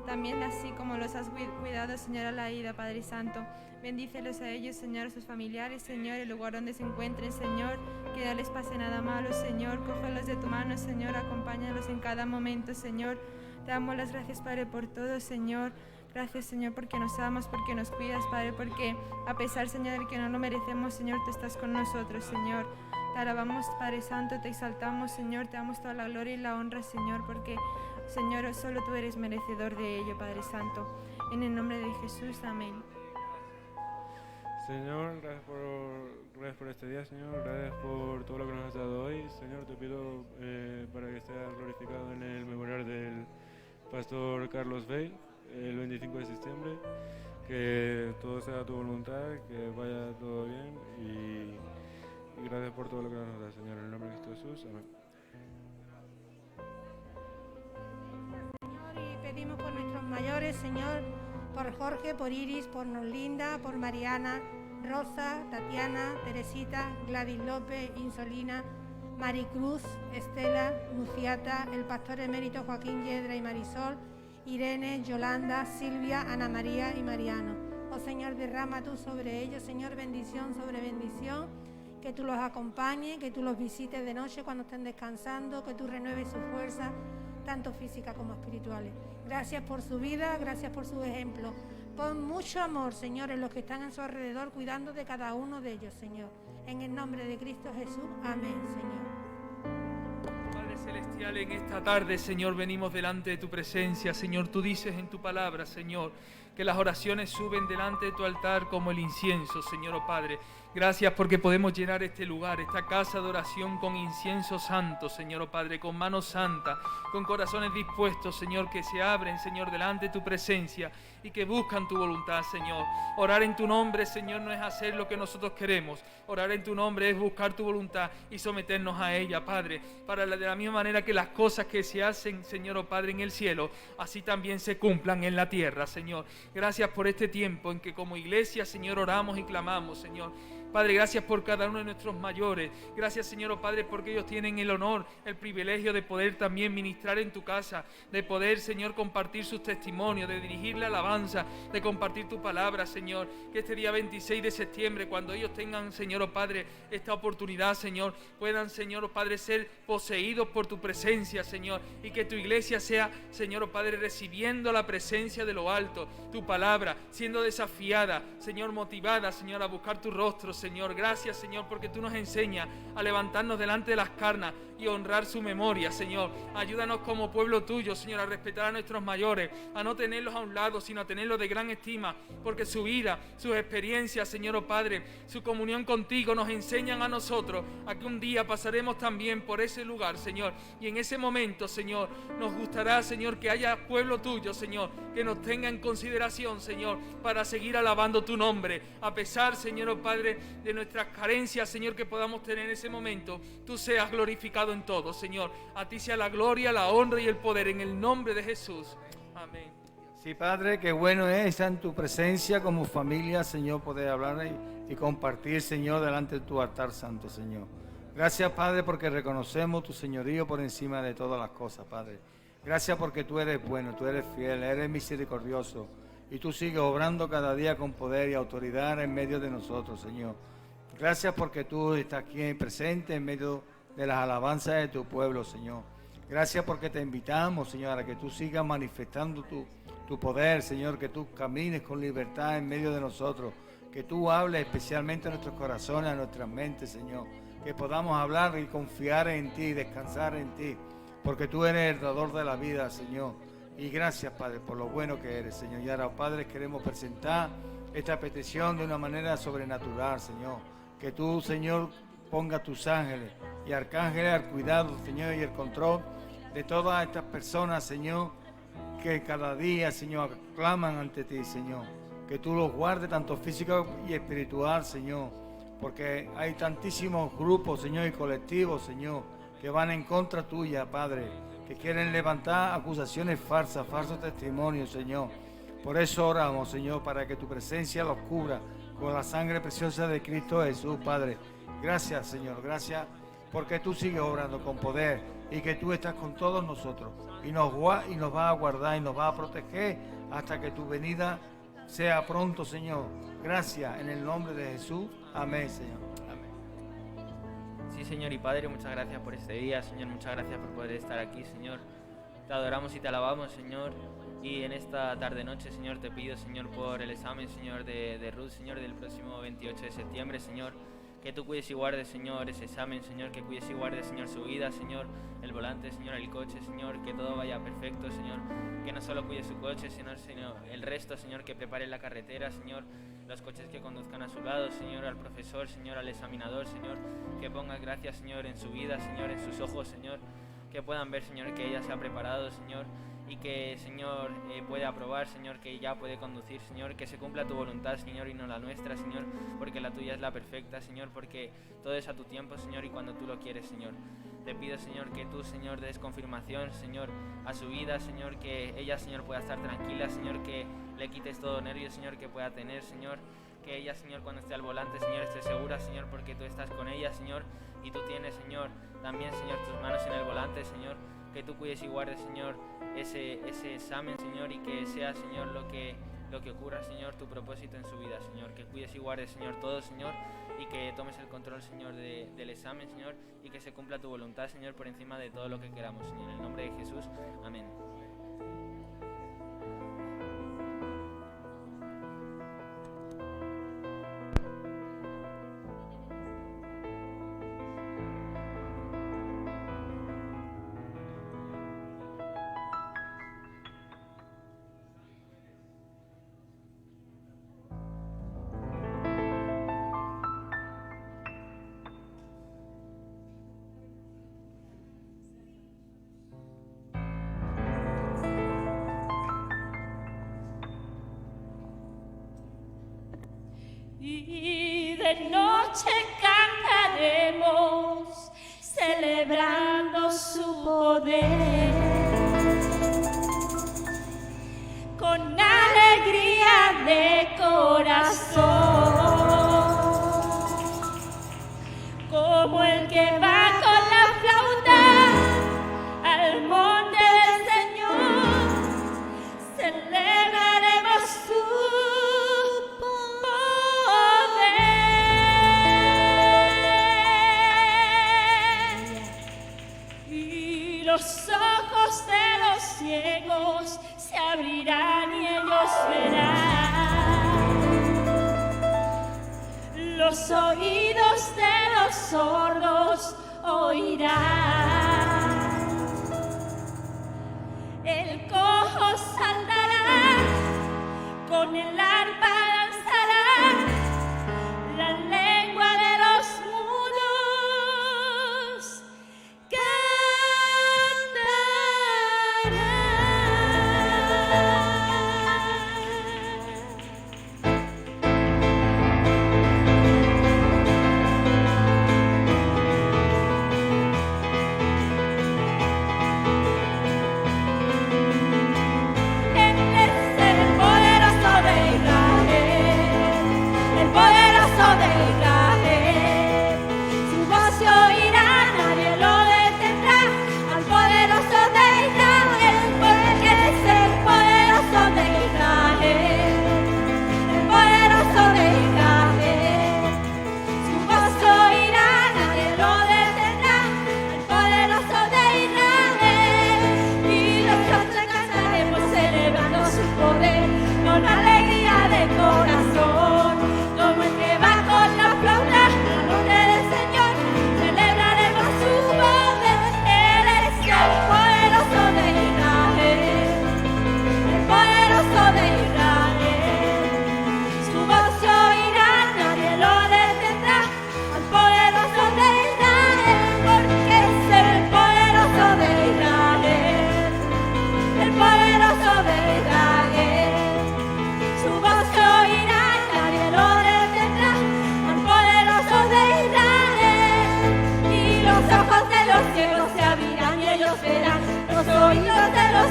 [SPEAKER 7] También así como los has cuidado, Señor, a la ida, Padre Santo. Bendícelos a ellos, Señor, a sus familiares, Señor, el lugar donde se encuentren, Señor. Que no les pase nada malo, Señor. Cógelos de tu mano, Señor. Acompáñalos en cada momento, Señor. Te damos las gracias, Padre, por todo, Señor. Gracias, Señor, porque nos amas, porque nos cuidas, Padre, porque a pesar, Señor, de que no lo merecemos, Señor, tú estás con nosotros, Señor. Te alabamos, Padre Santo, te exaltamos, Señor, te damos toda la gloria y la honra, Señor, porque, Señor, solo tú eres merecedor de ello, Padre Santo. En el nombre de Jesús, amén.
[SPEAKER 8] Señor, gracias por este día, Señor, gracias por todo lo que nos has dado hoy. Señor, te pido para que sea glorificado en el memorial del pastor Carlos Bey, el 25 de septiembre, que todo sea tu voluntad, que vaya todo bien y gracias por todo lo que nos da, Señor, en el nombre de Cristo Jesús, amén.
[SPEAKER 9] Señor, y pedimos por nuestros mayores, Señor, por Jorge, por Iris, por Norlinda, por Mariana, Rosa, Tatiana, Teresita, Gladys López, Insolina, Maricruz, Estela, Luciata, el pastor emérito Joaquín Yedra y Marisol, Irene, Yolanda, Silvia, Ana María y Mariano. Oh Señor, derrama tú sobre ellos, Señor, bendición sobre bendición, que tú los acompañes, que tú los visites de noche cuando estén descansando, que tú renueves su fuerza, tanto física como espirituales. Gracias por su vida, gracias por su ejemplo. Pon mucho amor, Señor, en los que están a su alrededor, cuidando de cada uno de ellos, Señor. En el nombre de Cristo Jesús, amén, Señor.
[SPEAKER 2] Padre Celestial, en esta tarde, Señor, venimos delante de tu presencia. Señor, tú dices en tu palabra, Señor, que las oraciones suben delante de tu altar como el incienso, Señor, oh Padre. Gracias porque podemos llenar este lugar, esta casa de oración con incienso santo, Señor, oh Padre, con manos santas, con corazones dispuestos, Señor, que se abren, Señor, delante de tu presencia y que buscan tu voluntad, Señor. Orar en tu nombre, Señor, no es hacer lo que nosotros queremos. Orar en tu nombre es buscar tu voluntad y someternos a ella, Padre, para de la misma manera que las cosas que se hacen, Señor, oh Padre, en el cielo, así también se cumplan en la tierra, Señor. Gracias por este tiempo en que como iglesia, Señor, oramos y clamamos, Señor. Padre, gracias por cada uno de nuestros mayores. Gracias, Señor, oh Padre, porque ellos tienen el honor, el privilegio de poder también ministrar en tu casa, de poder, Señor, compartir sus testimonios, de dirigir la alabanza, de compartir tu palabra, Señor. Que este día 26 de septiembre, cuando ellos tengan, Señor, oh Padre, esta oportunidad, Señor, puedan, Señor, oh Padre, ser poseídos por tu presencia, Señor, y que tu iglesia sea, Señor, oh Padre, recibiendo la presencia de lo alto, tu palabra, siendo desafiada, Señor, motivada, Señor, a buscar tu rostro, Señor. Gracias, Señor, porque tú nos enseñas a levantarnos delante de las carnas y honrar su memoria, Señor. Ayúdanos como pueblo tuyo, Señor, a respetar a nuestros mayores, a no tenerlos a un lado, sino a tenerlos de gran estima, porque su vida, sus experiencias, Señor, oh Padre, su comunión contigo nos enseñan a nosotros a que un día pasaremos también por ese lugar, Señor, y en ese momento, Señor, nos gustará, Señor, que haya pueblo tuyo, Señor, que nos tenga en consideración, Señor, para seguir alabando tu nombre, a pesar, Señor, oh Padre, de nuestras carencias, Señor, que podamos tener en ese momento. Tú seas glorificado en todo, Señor. A ti sea la gloria, la honra y el poder en el nombre de Jesús. Amén.
[SPEAKER 10] Sí, Padre, qué bueno es estar en tu presencia como familia, Señor, poder hablar y compartir, Señor, delante de tu altar santo, Señor. Gracias, Padre, porque reconocemos tu señorío por encima de todas las cosas, Padre. Gracias porque tú eres bueno, tú eres fiel, eres misericordioso y tú sigues obrando cada día con poder y autoridad en medio de nosotros, Señor. Gracias porque tú estás aquí presente en medio de las alabanzas de tu pueblo, Señor. Gracias porque te invitamos, Señor, a que tú sigas manifestando tu poder, Señor, que tú camines con libertad en medio de nosotros, que tú hables especialmente a nuestros corazones, a nuestras mentes, Señor, que podamos hablar y confiar en ti, descansar en ti, porque tú eres el dador de la vida, Señor. Y gracias, Padre, por lo bueno que eres, Señor. Y ahora, Padre, queremos presentar esta petición de una manera sobrenatural, Señor. Que tú, Señor, ponga tus ángeles y arcángeles al cuidado, Señor, y el control de todas estas personas, Señor, que cada día, Señor, claman ante ti, Señor. que tú los guardes tanto físico y espiritual, Señor, porque hay tantísimos grupos, Señor, y colectivos, Señor, que van en contra tuya, Padre, que quieren levantar acusaciones falsas, falsos testimonios, Señor. Por eso oramos, Señor, para que tu presencia los cubra con la sangre preciosa de Cristo Jesús, Padre. Gracias, Señor, gracias porque tú sigues obrando con poder y que tú estás con todos nosotros y nos vas a guardar y nos vas a proteger hasta que tu venida sea pronto, Señor. Gracias, en el nombre de Jesús. Amén, Señor. Amén.
[SPEAKER 11] Sí, Señor y Padre, muchas gracias por este día, Señor. Muchas gracias por poder estar aquí, Señor. Te adoramos y te alabamos, Señor. Y en esta tarde-noche, Señor, te pido, Señor, por el examen, Señor, de Ruth, Señor, del próximo 28 de septiembre, Señor. Que tú cuides y guardes, Señor, ese examen, Señor. Que cuides y guardes, Señor, su vida, Señor. El volante, Señor, el coche, Señor. Que todo vaya perfecto, Señor. Que no solo cuide su coche, sino el resto, Señor. Que prepare la carretera, Señor. Los coches que conduzcan a su lado, Señor. Al profesor, Señor. Al examinador, Señor. Que pongas gracias, Señor, en su vida, Señor. En sus ojos, Señor. Que puedan ver, Señor, que ella se ha preparado, Señor. Y que, Señor, puede aprobar, Señor, que ya puede conducir, Señor, que se cumpla tu voluntad, Señor, y no la nuestra, Señor, porque la tuya es la perfecta, Señor, porque todo es a tu tiempo, Señor, y cuando tú lo quieres, Señor. Te pido, Señor, que tú, Señor, des confirmación, Señor, a su vida, Señor, que ella, Señor, pueda estar tranquila, Señor, que le quites todo nervio, Señor, que pueda tener, Señor, que ella, Señor, cuando esté al volante, Señor, esté segura, Señor, porque tú estás con ella, Señor, y tú tienes, Señor, también, Señor, tus manos en el volante, Señor, que tú cuides y guardes, Señor, ese examen, Señor, y que sea, Señor, lo que ocurra, Señor, tu propósito en su vida, Señor, que cuides y guardes, Señor, todo, Señor, y que tomes el control, Señor, del examen, Señor, y que se cumpla tu voluntad, Señor, por encima de todo lo que queramos, Señor, en el nombre de Jesús, amén.
[SPEAKER 1] Y de noche cantaremos, celebrando su poder, con alegría de corazón, como el que va con la flauta al monte del Señor, celebraremos su los ojos de los ciegos se abrirán y ellos verán. Los oídos de los sordos oirán. El cojo saltará, con el arpa danzará, la lengua de los mudos Él es el poderoso de Israel.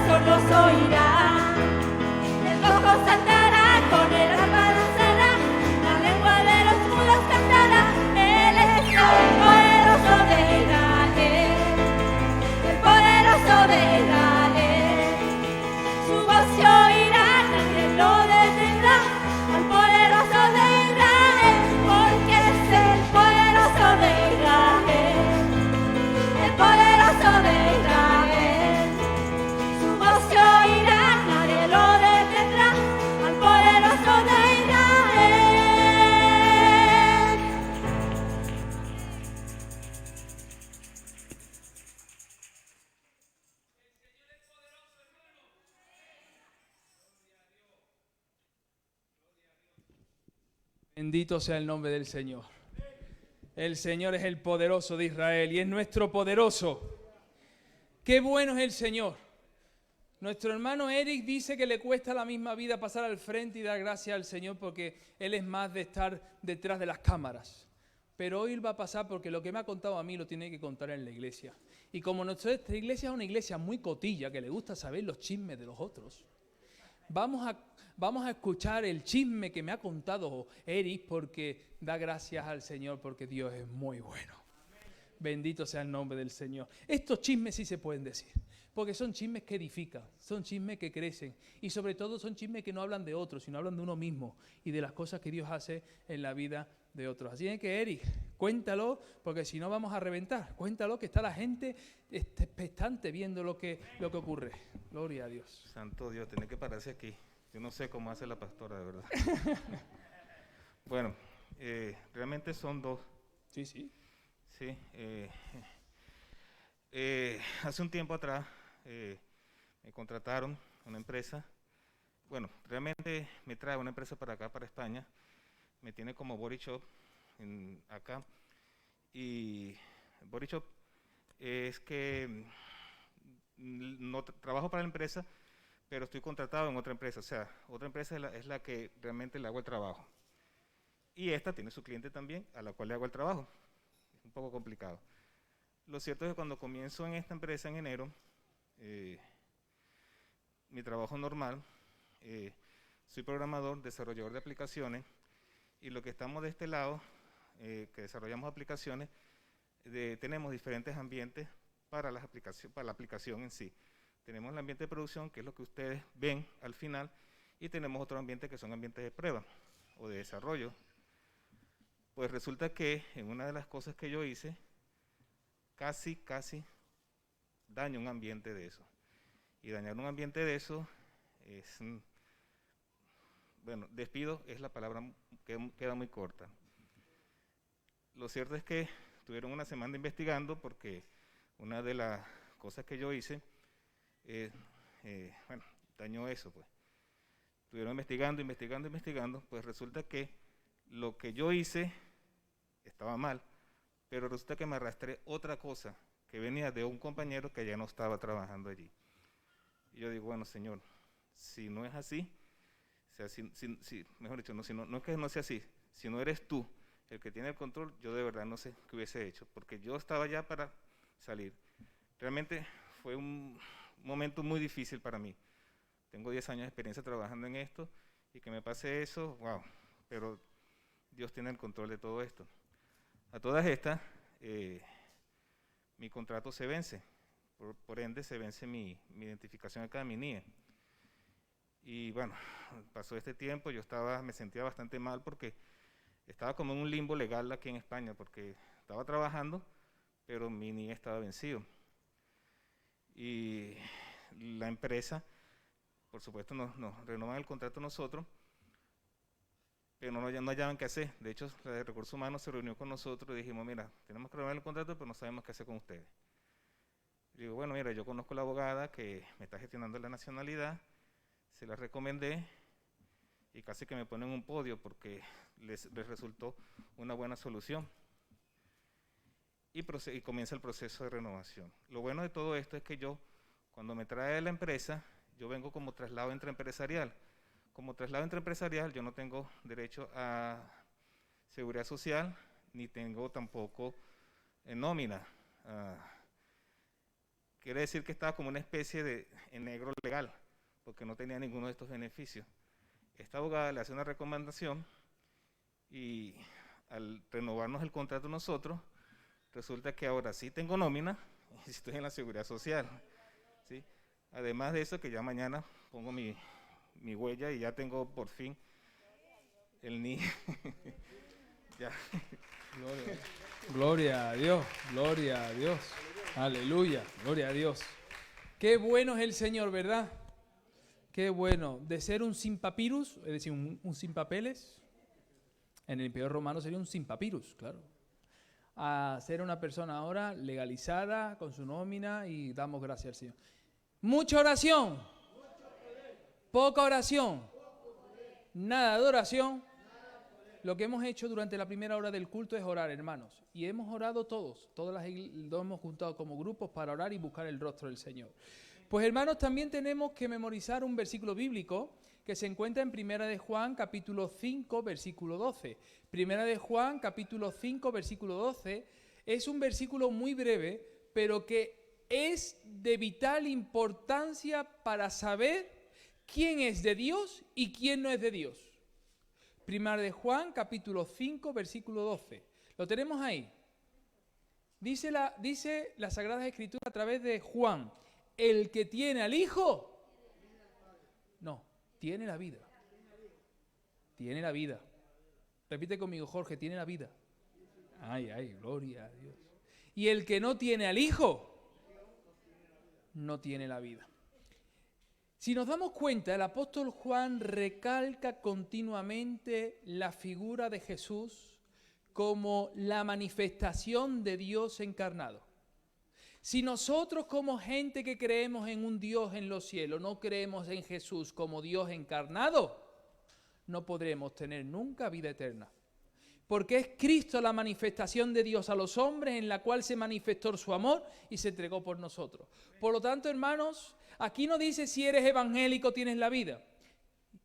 [SPEAKER 12] sordos oirán, el cojo saltará, con el arpa danzará, la lengua de los mudos cantará. Él es el poderoso de Israel, el poderoso de Israel. Su voz se oirá, nadie lo detendrá, al poderoso de Israel, porque es el poderoso de Israel, el poderoso de Israel. Su voz se oirá, nadie lo detendrá, al poderoso de Israel.
[SPEAKER 2] Bendito sea el nombre del Señor. El Señor es el poderoso de Israel y es nuestro poderoso. Qué bueno es el Señor. Nuestro hermano Eric dice que le cuesta la misma vida pasar al frente y dar gracias al Señor porque él es más de estar detrás de las cámaras. Pero hoy él va a pasar porque lo que me ha contado a mí lo tiene que contar en la iglesia. Y como nuestra iglesia es una iglesia muy cotilla, que le gusta saber los chismes de los otros, vamos a escuchar el chisme que me ha contado Eric porque da gracias al Señor porque Dios es muy bueno. Bendito sea el nombre del Señor. Estos chismes sí se pueden decir, porque son chismes que edifican, son chismes que crecen y sobre todo son chismes que no hablan de otros, sino hablan de uno mismo y de las cosas que Dios hace en la vida de otros. Así que Eric, cuéntalo, porque si no vamos a reventar. Cuéntalo, que está la gente expectante viendo lo que ocurre. Gloria a Dios.
[SPEAKER 13] Santo Dios, tiene que pararse aquí. Yo no sé cómo hace la pastora, de verdad. Bueno, realmente son dos.
[SPEAKER 2] Sí, sí.
[SPEAKER 13] Sí. Hace un tiempo atrás me contrataron una empresa. Bueno, realmente me trae una empresa para acá, para España. Me tiene como body shop acá. Y body shop es que no trabajo para la empresa, pero estoy contratado en otra empresa. O sea, otra empresa es la que realmente le hago el trabajo. Y esta tiene su cliente también, a la cual le hago el trabajo. Es un poco complicado. Lo cierto es que cuando comienzo en esta empresa en enero, mi trabajo normal, soy programador, desarrollador de aplicaciones, y lo que estamos de este lado, que desarrollamos aplicaciones, tenemos diferentes ambientes para la aplicación en sí. Tenemos el ambiente de producción, que es lo que ustedes ven al final, y tenemos otro ambiente que son ambientes de prueba o de desarrollo. Pues resulta que en una de las cosas que yo hice, casi daño un ambiente de eso. Y dañar un ambiente de eso es, bueno, despido es la palabra que queda muy corta. Lo cierto es que tuvieron una semana investigando porque una de las cosas que yo hice, bueno, dañó eso, pues. Estuvieron investigando, pues resulta que lo que yo hice estaba mal, pero resulta que me arrastré otra cosa que venía de un compañero que ya no estaba trabajando allí. Y yo digo, bueno, Señor, si no es así, o sea, mejor dicho, no es que no sea así, si no eres tú el que tiene el control, yo de verdad no sé qué hubiese hecho, porque yo estaba ya para salir. Realmente fue un momento muy difícil para mí. Tengo 10 años de experiencia trabajando en esto y que me pase eso, wow, pero Dios tiene el control de todo esto. A todas estas, mi contrato se vence, por ende se vence mi identificación acá, mi NIE. Y bueno, pasó este tiempo, me sentía bastante mal porque estaba como en un limbo legal aquí en España, porque estaba trabajando, pero mi NIE estaba vencido. Y la empresa, por supuesto, nos renovan el contrato nosotros, pero no hallaban qué hacer. De hecho, la de Recursos Humanos se reunió con nosotros y dijimos, mira, tenemos que renovar el contrato, pero no sabemos qué hacer con ustedes. Y digo, bueno, mira, yo conozco a la abogada que me está gestionando la nacionalidad, se la recomendé y casi que me ponen un podio porque les resultó una buena solución. Y comienza el proceso de renovación. Lo bueno de todo esto es que yo, cuando me trae la empresa, yo vengo como traslado intraempresarial. Como traslado intraempresarial yo no tengo derecho a seguridad social, ni tengo tampoco nómina, quiere decir que estaba como una especie de en negro legal, porque no tenía ninguno de estos beneficios. Esta abogada le hace una recomendación y al renovarnos el contrato nosotros, resulta que ahora sí tengo nómina y estoy en la seguridad social, ¿sí? Además de eso, que ya mañana pongo mi huella y ya tengo por fin el NIE. Ya.
[SPEAKER 2] Gloria a Dios, gloria a Dios. Aleluya, gloria a Dios. Qué bueno es el Señor, ¿verdad? Qué bueno. De ser un sin papyrus, es decir, un sin papeles, en el Imperio Romano sería un sin papyrus, claro. A ser una persona ahora legalizada, con su nómina, y damos gracias al Señor. Mucha oración, poca oración, nada de oración. Lo que hemos hecho durante la primera hora del culto es orar, hermanos. Y hemos orado todos, nos hemos juntado como grupos para orar y buscar el rostro del Señor. Pues hermanos, también tenemos que memorizar un versículo bíblico que se encuentra en Primera de Juan, capítulo 5, versículo 12. Primera de Juan, capítulo 5, versículo 12, es un versículo muy breve, pero que es de vital importancia para saber quién es de Dios y quién no es de Dios. Primera de Juan, capítulo 5, versículo 12. ¿Lo tenemos ahí? Dice la Sagrada Escritura a través de Juan: el que tiene al Hijo, no, tiene la vida. Tiene la vida. Repite conmigo, Jorge, tiene la vida. Ay, ay, gloria a Dios. Y el que no tiene al Hijo, no tiene la vida. Si nos damos cuenta, el apóstol Juan recalca continuamente la figura de Jesús como la manifestación de Dios encarnado. Si nosotros como gente que creemos en un Dios en los cielos no creemos en Jesús como Dios encarnado, no podremos tener nunca vida eterna. Porque es Cristo la manifestación de Dios a los hombres, en la cual se manifestó su amor y se entregó por nosotros. Por lo tanto, hermanos, aquí no dice si eres evangélico tienes la vida.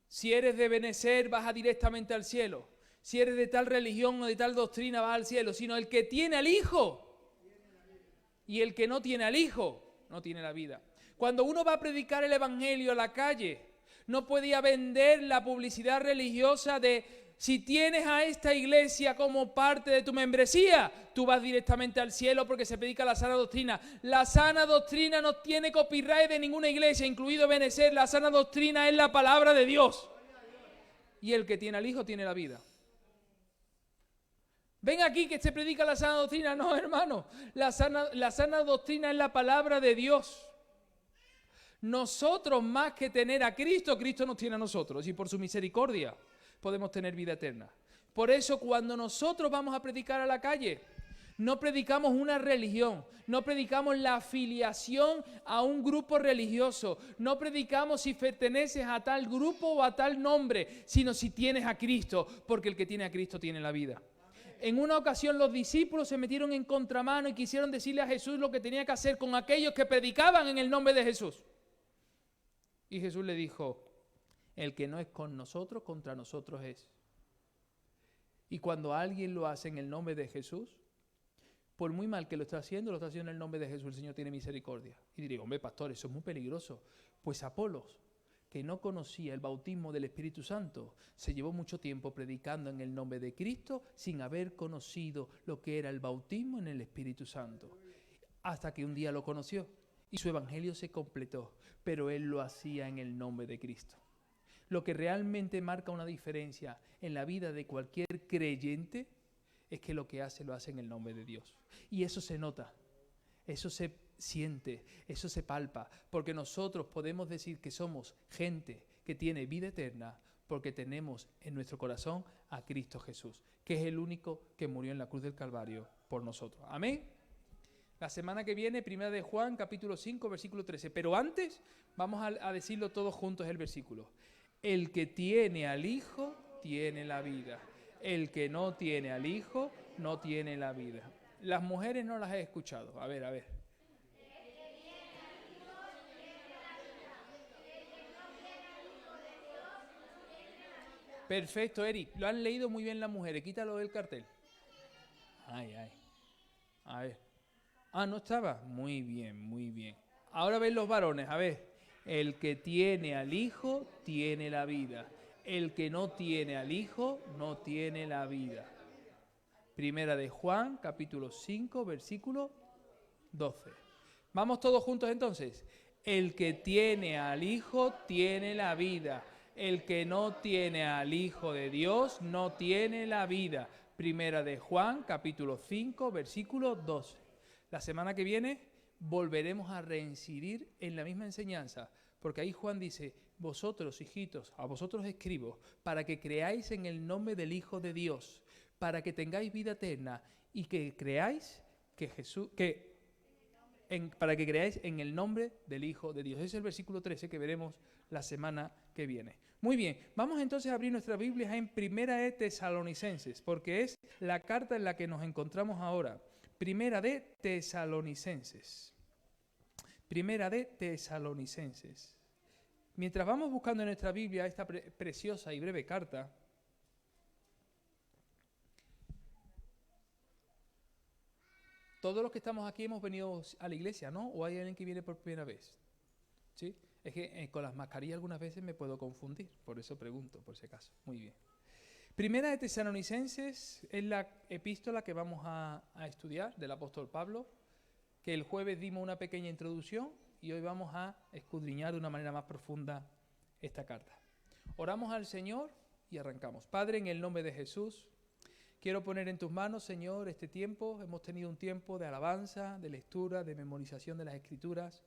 [SPEAKER 2] Si eres de Benecer vas directamente al cielo. Si eres de tal religión o de tal doctrina vas al cielo. Sino el que tiene al Hijo. Y el que no tiene al Hijo no tiene la vida. Cuando uno va a predicar el evangelio a la calle, no podía vender la publicidad religiosa de si tienes a esta iglesia como parte de tu membresía, tú vas directamente al cielo porque se predica la sana doctrina. La sana doctrina no tiene copyright de ninguna iglesia, incluido Benecer. La sana doctrina es la palabra de Dios. Y el que tiene al Hijo tiene la vida. Ven aquí que se predica la sana doctrina. No, hermano, la sana doctrina es la palabra de Dios. Nosotros, más que tener a Cristo, Cristo nos tiene a nosotros. Y por su misericordia podemos tener vida eterna. Por eso cuando nosotros vamos a predicar a la calle, no predicamos una religión, no predicamos la afiliación a un grupo religioso, no predicamos si perteneces a tal grupo o a tal nombre, sino si tienes a Cristo, porque el que tiene a Cristo tiene la vida. En una ocasión los discípulos se metieron en contramano y quisieron decirle a Jesús lo que tenía que hacer con aquellos que predicaban en el nombre de Jesús. Y Jesús le dijo: el que no es con nosotros, contra nosotros es. Y cuando alguien lo hace en el nombre de Jesús, por muy mal que lo haciendo en el nombre de Jesús, el Señor tiene misericordia. Y diría: hombre, pastor, eso es muy peligroso. Pues Apolos, que no conocía el bautismo del Espíritu Santo, se llevó mucho tiempo predicando en el nombre de Cristo sin haber conocido lo que era el bautismo en el Espíritu Santo. Hasta que un día lo conoció y su evangelio se completó, pero él lo hacía en el nombre de Cristo. Lo que realmente marca una diferencia en la vida de cualquier creyente es que lo que hace lo hace en el nombre de Dios. Y eso se nota, eso se siente, eso se palpa, porque nosotros podemos decir que somos gente que tiene vida eterna porque tenemos en nuestro corazón a Cristo Jesús, que es el único que murió en la cruz del Calvario por nosotros. Amén. La semana que viene, Primera de Juan, capítulo 5, versículo 13. Pero antes, vamos a decirlo todos juntos el versículo. El que tiene al Hijo, tiene la vida. El que no tiene al Hijo, no tiene la vida. Las mujeres no las he escuchado. A ver. Perfecto, Eric. Lo han leído muy bien las mujeres. Quítalo del cartel. Ay. A ver. Ah, ¿no estaba? Muy bien. Ahora ven los varones, a ver. El que tiene al Hijo tiene la vida. El que no tiene al Hijo no tiene la vida. Primera de Juan, capítulo 5, versículo 12. Vamos todos juntos entonces. El que tiene al Hijo tiene la vida. El que no tiene al Hijo de Dios no tiene la vida. Primera de Juan, capítulo 5, versículo 12. La semana que viene volveremos a reincidir en la misma enseñanza, porque ahí Juan dice, vosotros, hijitos, a vosotros escribo, para que creáis en el nombre del Hijo de Dios, para que tengáis vida eterna y que creáis para que creáis en el nombre del Hijo de Dios. Ese es el versículo 13 que veremos la semana que viene. Muy bien, vamos entonces a abrir nuestras Biblias en Primera de Tesalonicenses, porque es la carta en la que nos encontramos ahora. Primera de Tesalonicenses. Primera de Tesalonicenses. Mientras vamos buscando en nuestra Biblia esta preciosa y breve carta, todos los que estamos aquí hemos venido a la iglesia, ¿no? ¿O hay alguien que viene por primera vez? ¿Sí? Es que con las mascarillas algunas veces me puedo confundir, por eso pregunto, por si acaso. Muy bien. Primera de Tesalonicenses es la epístola que vamos a estudiar del apóstol Pablo, que el jueves dimos una pequeña introducción y hoy vamos a escudriñar de una manera más profunda esta carta. Oramos al Señor y arrancamos. Padre, en el nombre de Jesús, quiero poner en tus manos, Señor, este tiempo. Hemos tenido un tiempo de alabanza, de lectura, de memorización de las Escrituras.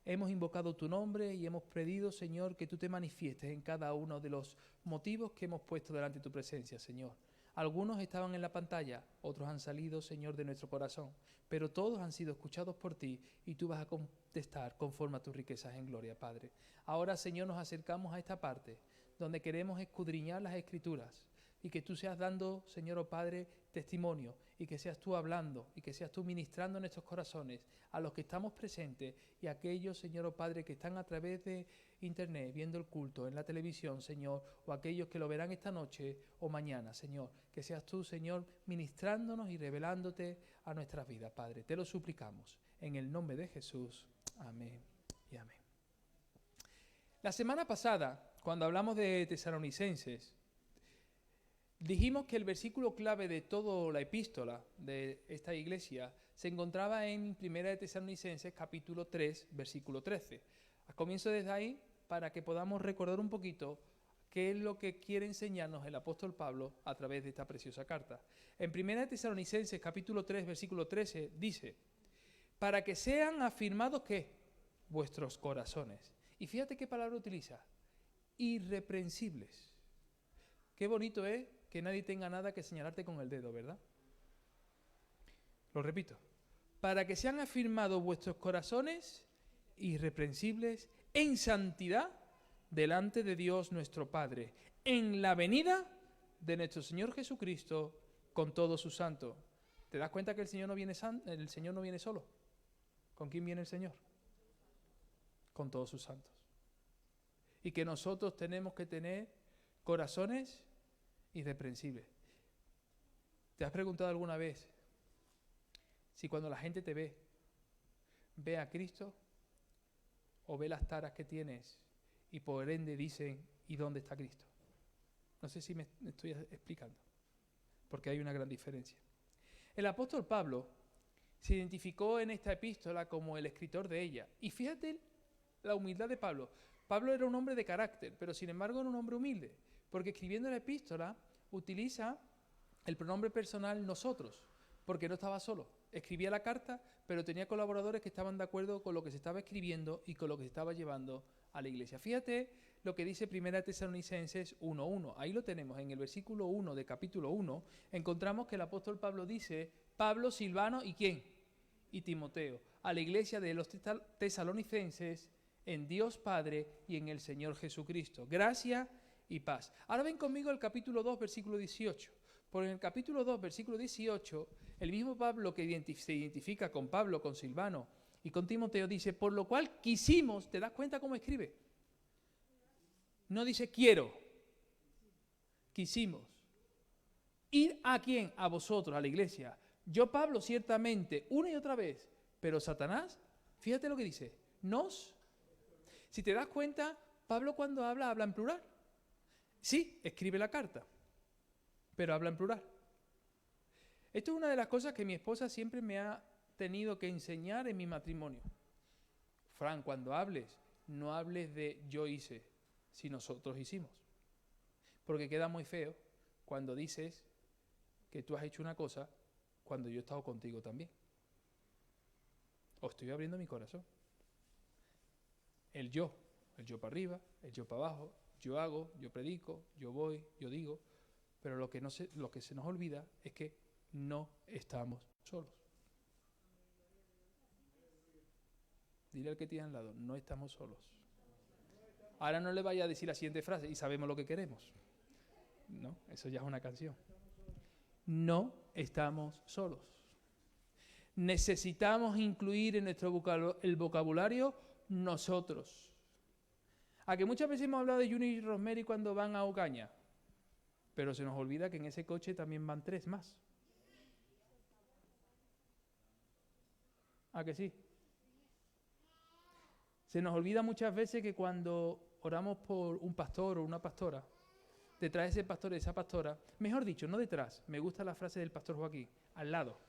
[SPEAKER 2] Hemos invocado tu nombre y hemos pedido, Señor, que tú te manifiestes en cada uno de los motivos que hemos puesto delante de tu presencia, Señor. Algunos estaban en la pantalla, otros han salido, Señor, de nuestro corazón, pero todos han sido escuchados por ti y tú vas a contestar conforme a tus riquezas en gloria, Padre. Ahora, Señor, nos acercamos a esta parte donde queremos escudriñar las Escrituras y que tú seas dando, Señor, oh Padre, testimonio y que seas tú hablando y que seas tú ministrando en nuestros corazones a los que estamos presentes y a aquellos, Señor, oh Padre, que están a través de internet viendo el culto en la televisión, Señor, o aquellos que lo verán esta noche o mañana, Señor. Que seas tú, Señor, ministrándonos y revelándote a nuestras vidas, Padre. Te lo suplicamos en el nombre de Jesús. Amén y amén. La semana pasada, cuando hablamos de Tesalonicenses, dijimos que el versículo clave de toda la epístola de esta iglesia se encontraba en 1 de Tesalonicenses capítulo 3, versículo 13. Comienzo desde ahí para que podamos recordar un poquito qué es lo que quiere enseñarnos el apóstol Pablo a través de esta preciosa carta. En 1 de Tesalonicenses capítulo 3, versículo 13 dice, para que sean afirmados ¿qué? Vuestros corazones. Y fíjate qué palabra utiliza, irreprensibles. Qué bonito es que nadie tenga nada que señalarte con el dedo, ¿verdad? Lo repito. Para que sean afirmados vuestros corazones irreprensibles en santidad delante de Dios nuestro Padre, en la venida de nuestro Señor Jesucristo con todos sus santos. ¿Te das cuenta que el Señor no viene solo? ¿Con quién viene el Señor? Con todos sus santos. Y que nosotros tenemos que tener corazones irreprensibles. ¿Te has preguntado alguna vez si cuando la gente te ve a Cristo o ve las taras que tienes y por ende dicen, ¿y dónde está Cristo? No sé si me estoy explicando, porque hay una gran diferencia. El apóstol Pablo se identificó en esta epístola como el escritor de ella. Y fíjate la humildad de Pablo. Pablo era un hombre de carácter, pero sin embargo era un hombre humilde, porque escribiendo la epístola utiliza el pronombre personal nosotros, porque no estaba solo. Escribía la carta, pero tenía colaboradores que estaban de acuerdo con lo que se estaba escribiendo y con lo que se estaba llevando a la iglesia. Fíjate lo que dice 1 Tesalonicenses 1.1. Ahí lo tenemos, en el versículo 1 de capítulo 1, encontramos que el apóstol Pablo dice, Pablo, Silvano y ¿quién? Y Timoteo, a la iglesia de los tesalonicenses, en Dios Padre y en el Señor Jesucristo. Gracia y paz. Ahora ven conmigo el capítulo 2, versículo 18. Porque en el capítulo 2, versículo 18, el mismo Pablo que se identifica con Pablo, con Silvano y con Timoteo dice, por lo cual quisimos, ¿te das cuenta cómo escribe? No dice quiero, quisimos. ¿Ir a quién? A vosotros, a la iglesia. Yo, Pablo, ciertamente, una y otra vez, pero Satanás, fíjate lo que dice, nos. Si te das cuenta, Pablo cuando habla en plural. Sí, escribe la carta, pero habla en plural. Esto es una de las cosas que mi esposa siempre me ha tenido que enseñar en mi matrimonio. Fran, cuando hables, no hables de yo hice, si nosotros hicimos. Porque queda muy feo cuando dices que tú has hecho una cosa cuando yo he estado contigo también. Os estoy abriendo mi corazón. El yo para arriba, el yo para abajo, yo hago, yo predico, yo voy, yo digo, pero lo que se nos olvida es que no estamos solos. Dile al que tiene al lado, no estamos solos. Ahora no le vaya a decir la siguiente frase, y sabemos lo que queremos. No, eso ya es una canción. No estamos solos. Necesitamos incluir en nuestro vocabulario nosotros. A que muchas veces hemos hablado de Junior y Rosemary cuando van a Ocaña, pero se nos olvida que en ese coche también van 3 más. ¿A que sí? Se nos olvida muchas veces que cuando oramos por un pastor o una pastora, detrás de ese pastor y esa pastora, mejor dicho, no detrás, me gusta la frase del pastor Joaquín, al lado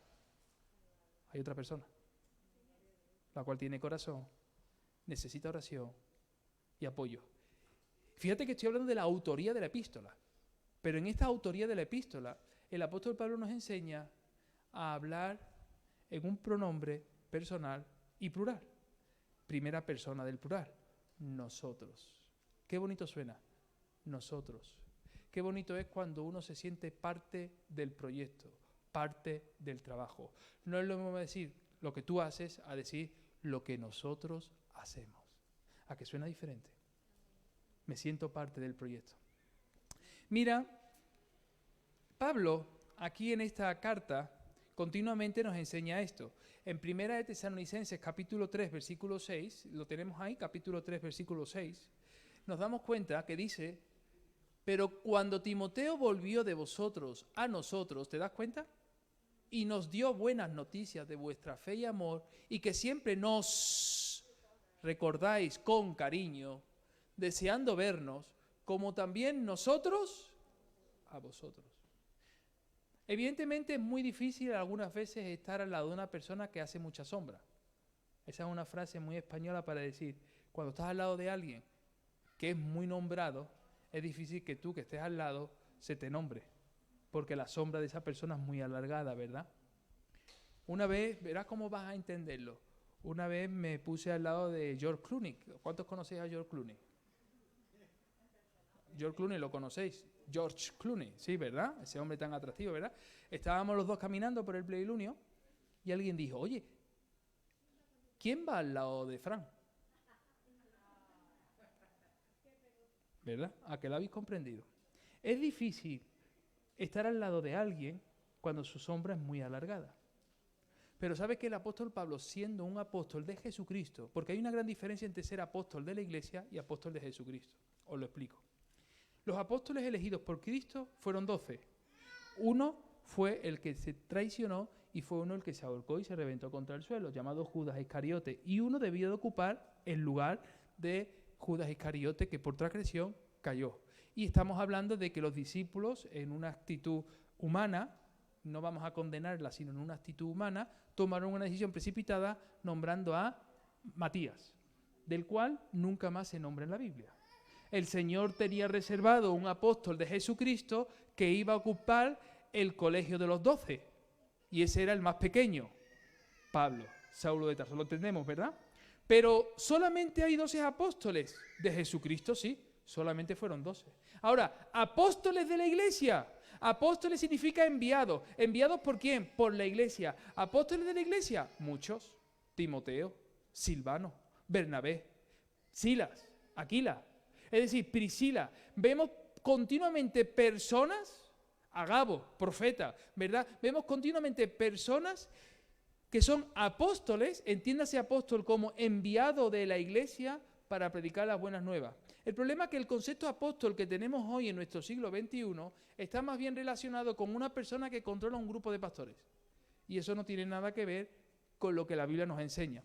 [SPEAKER 2] hay otra persona, la cual tiene corazón, necesita oración y apoyo. Fíjate que estoy hablando de la autoría de la epístola, pero en esta autoría de la epístola, el apóstol Pablo nos enseña a hablar en un pronombre personal y plural. Primera persona del plural, nosotros. Qué bonito suena, nosotros. Qué bonito es cuando uno se siente parte del proyecto, parte del trabajo. No es lo mismo decir lo que tú haces a decir lo que nosotros hacemos. ¿A que suena diferente? Me siento parte del proyecto. Mira, Pablo, aquí en esta carta, continuamente nos enseña esto. En 1 de Tesalonicenses, capítulo 3, versículo 6, lo tenemos ahí, capítulo 3, versículo 6, nos damos cuenta que dice, pero cuando Timoteo volvió de vosotros a nosotros, ¿te das cuenta? Y nos dio buenas noticias de vuestra fe y amor, y que siempre nos recordáis con cariño, deseando vernos, como también nosotros a vosotros. Evidentemente es muy difícil algunas veces estar al lado de una persona que hace mucha sombra. Esa es una frase muy española para decir, cuando estás al lado de alguien que es muy nombrado, es difícil que tú que estés al lado se te nombre, porque la sombra de esa persona es muy alargada, ¿verdad? Una vez, verás cómo vas a entenderlo, una vez me puse al lado de George Clooney. ¿Cuántos conocéis a George Clooney? George Clooney, ¿lo conocéis? George Clooney, sí, ¿verdad? Ese hombre tan atractivo, ¿verdad? Estábamos los dos caminando por el plenilunio y alguien dijo, oye, ¿quién va al lado de Fran? ¿Verdad? ¿A que lo habéis comprendido? Es difícil estar al lado de alguien cuando su sombra es muy alargada. Pero ¿sabes que el apóstol Pablo, siendo un apóstol de Jesucristo, porque hay una gran diferencia entre ser apóstol de la iglesia y apóstol de Jesucristo? Os lo explico. Los apóstoles elegidos por Cristo fueron 12. Uno fue el que se traicionó y fue uno el que se ahorcó y se reventó contra el suelo, llamado Judas Iscariote. Y uno debió de ocupar el lugar de Judas Iscariote, que por transgresión cayó. Y estamos hablando de que los discípulos, en una actitud humana, no vamos a condenarla, sino en una actitud humana, tomaron una decisión precipitada nombrando a Matías, del cual nunca más se nombra en la Biblia. El Señor tenía reservado un apóstol de Jesucristo que iba a ocupar el colegio de los 12. Y ese era el más pequeño, Pablo, Saulo de Tarso. Lo entendemos, ¿verdad? Pero solamente hay 12 apóstoles de Jesucristo, sí, solamente fueron 12. Ahora, apóstoles de la iglesia. Apóstoles significa enviados. ¿Enviados por quién? Por la iglesia. ¿Apóstoles de la iglesia? Muchos. Timoteo, Silvano, Bernabé, Silas, Aquila. Es decir, Priscila. Vemos continuamente personas, Agabo, profeta, ¿verdad? Vemos continuamente personas que son apóstoles, entiéndase apóstol como enviado de la iglesia para predicar las buenas nuevas. El problema es que el concepto apóstol que tenemos hoy en nuestro siglo XXI está más bien relacionado con una persona que controla un grupo de pastores. Y eso no tiene nada que ver con lo que la Biblia nos enseña.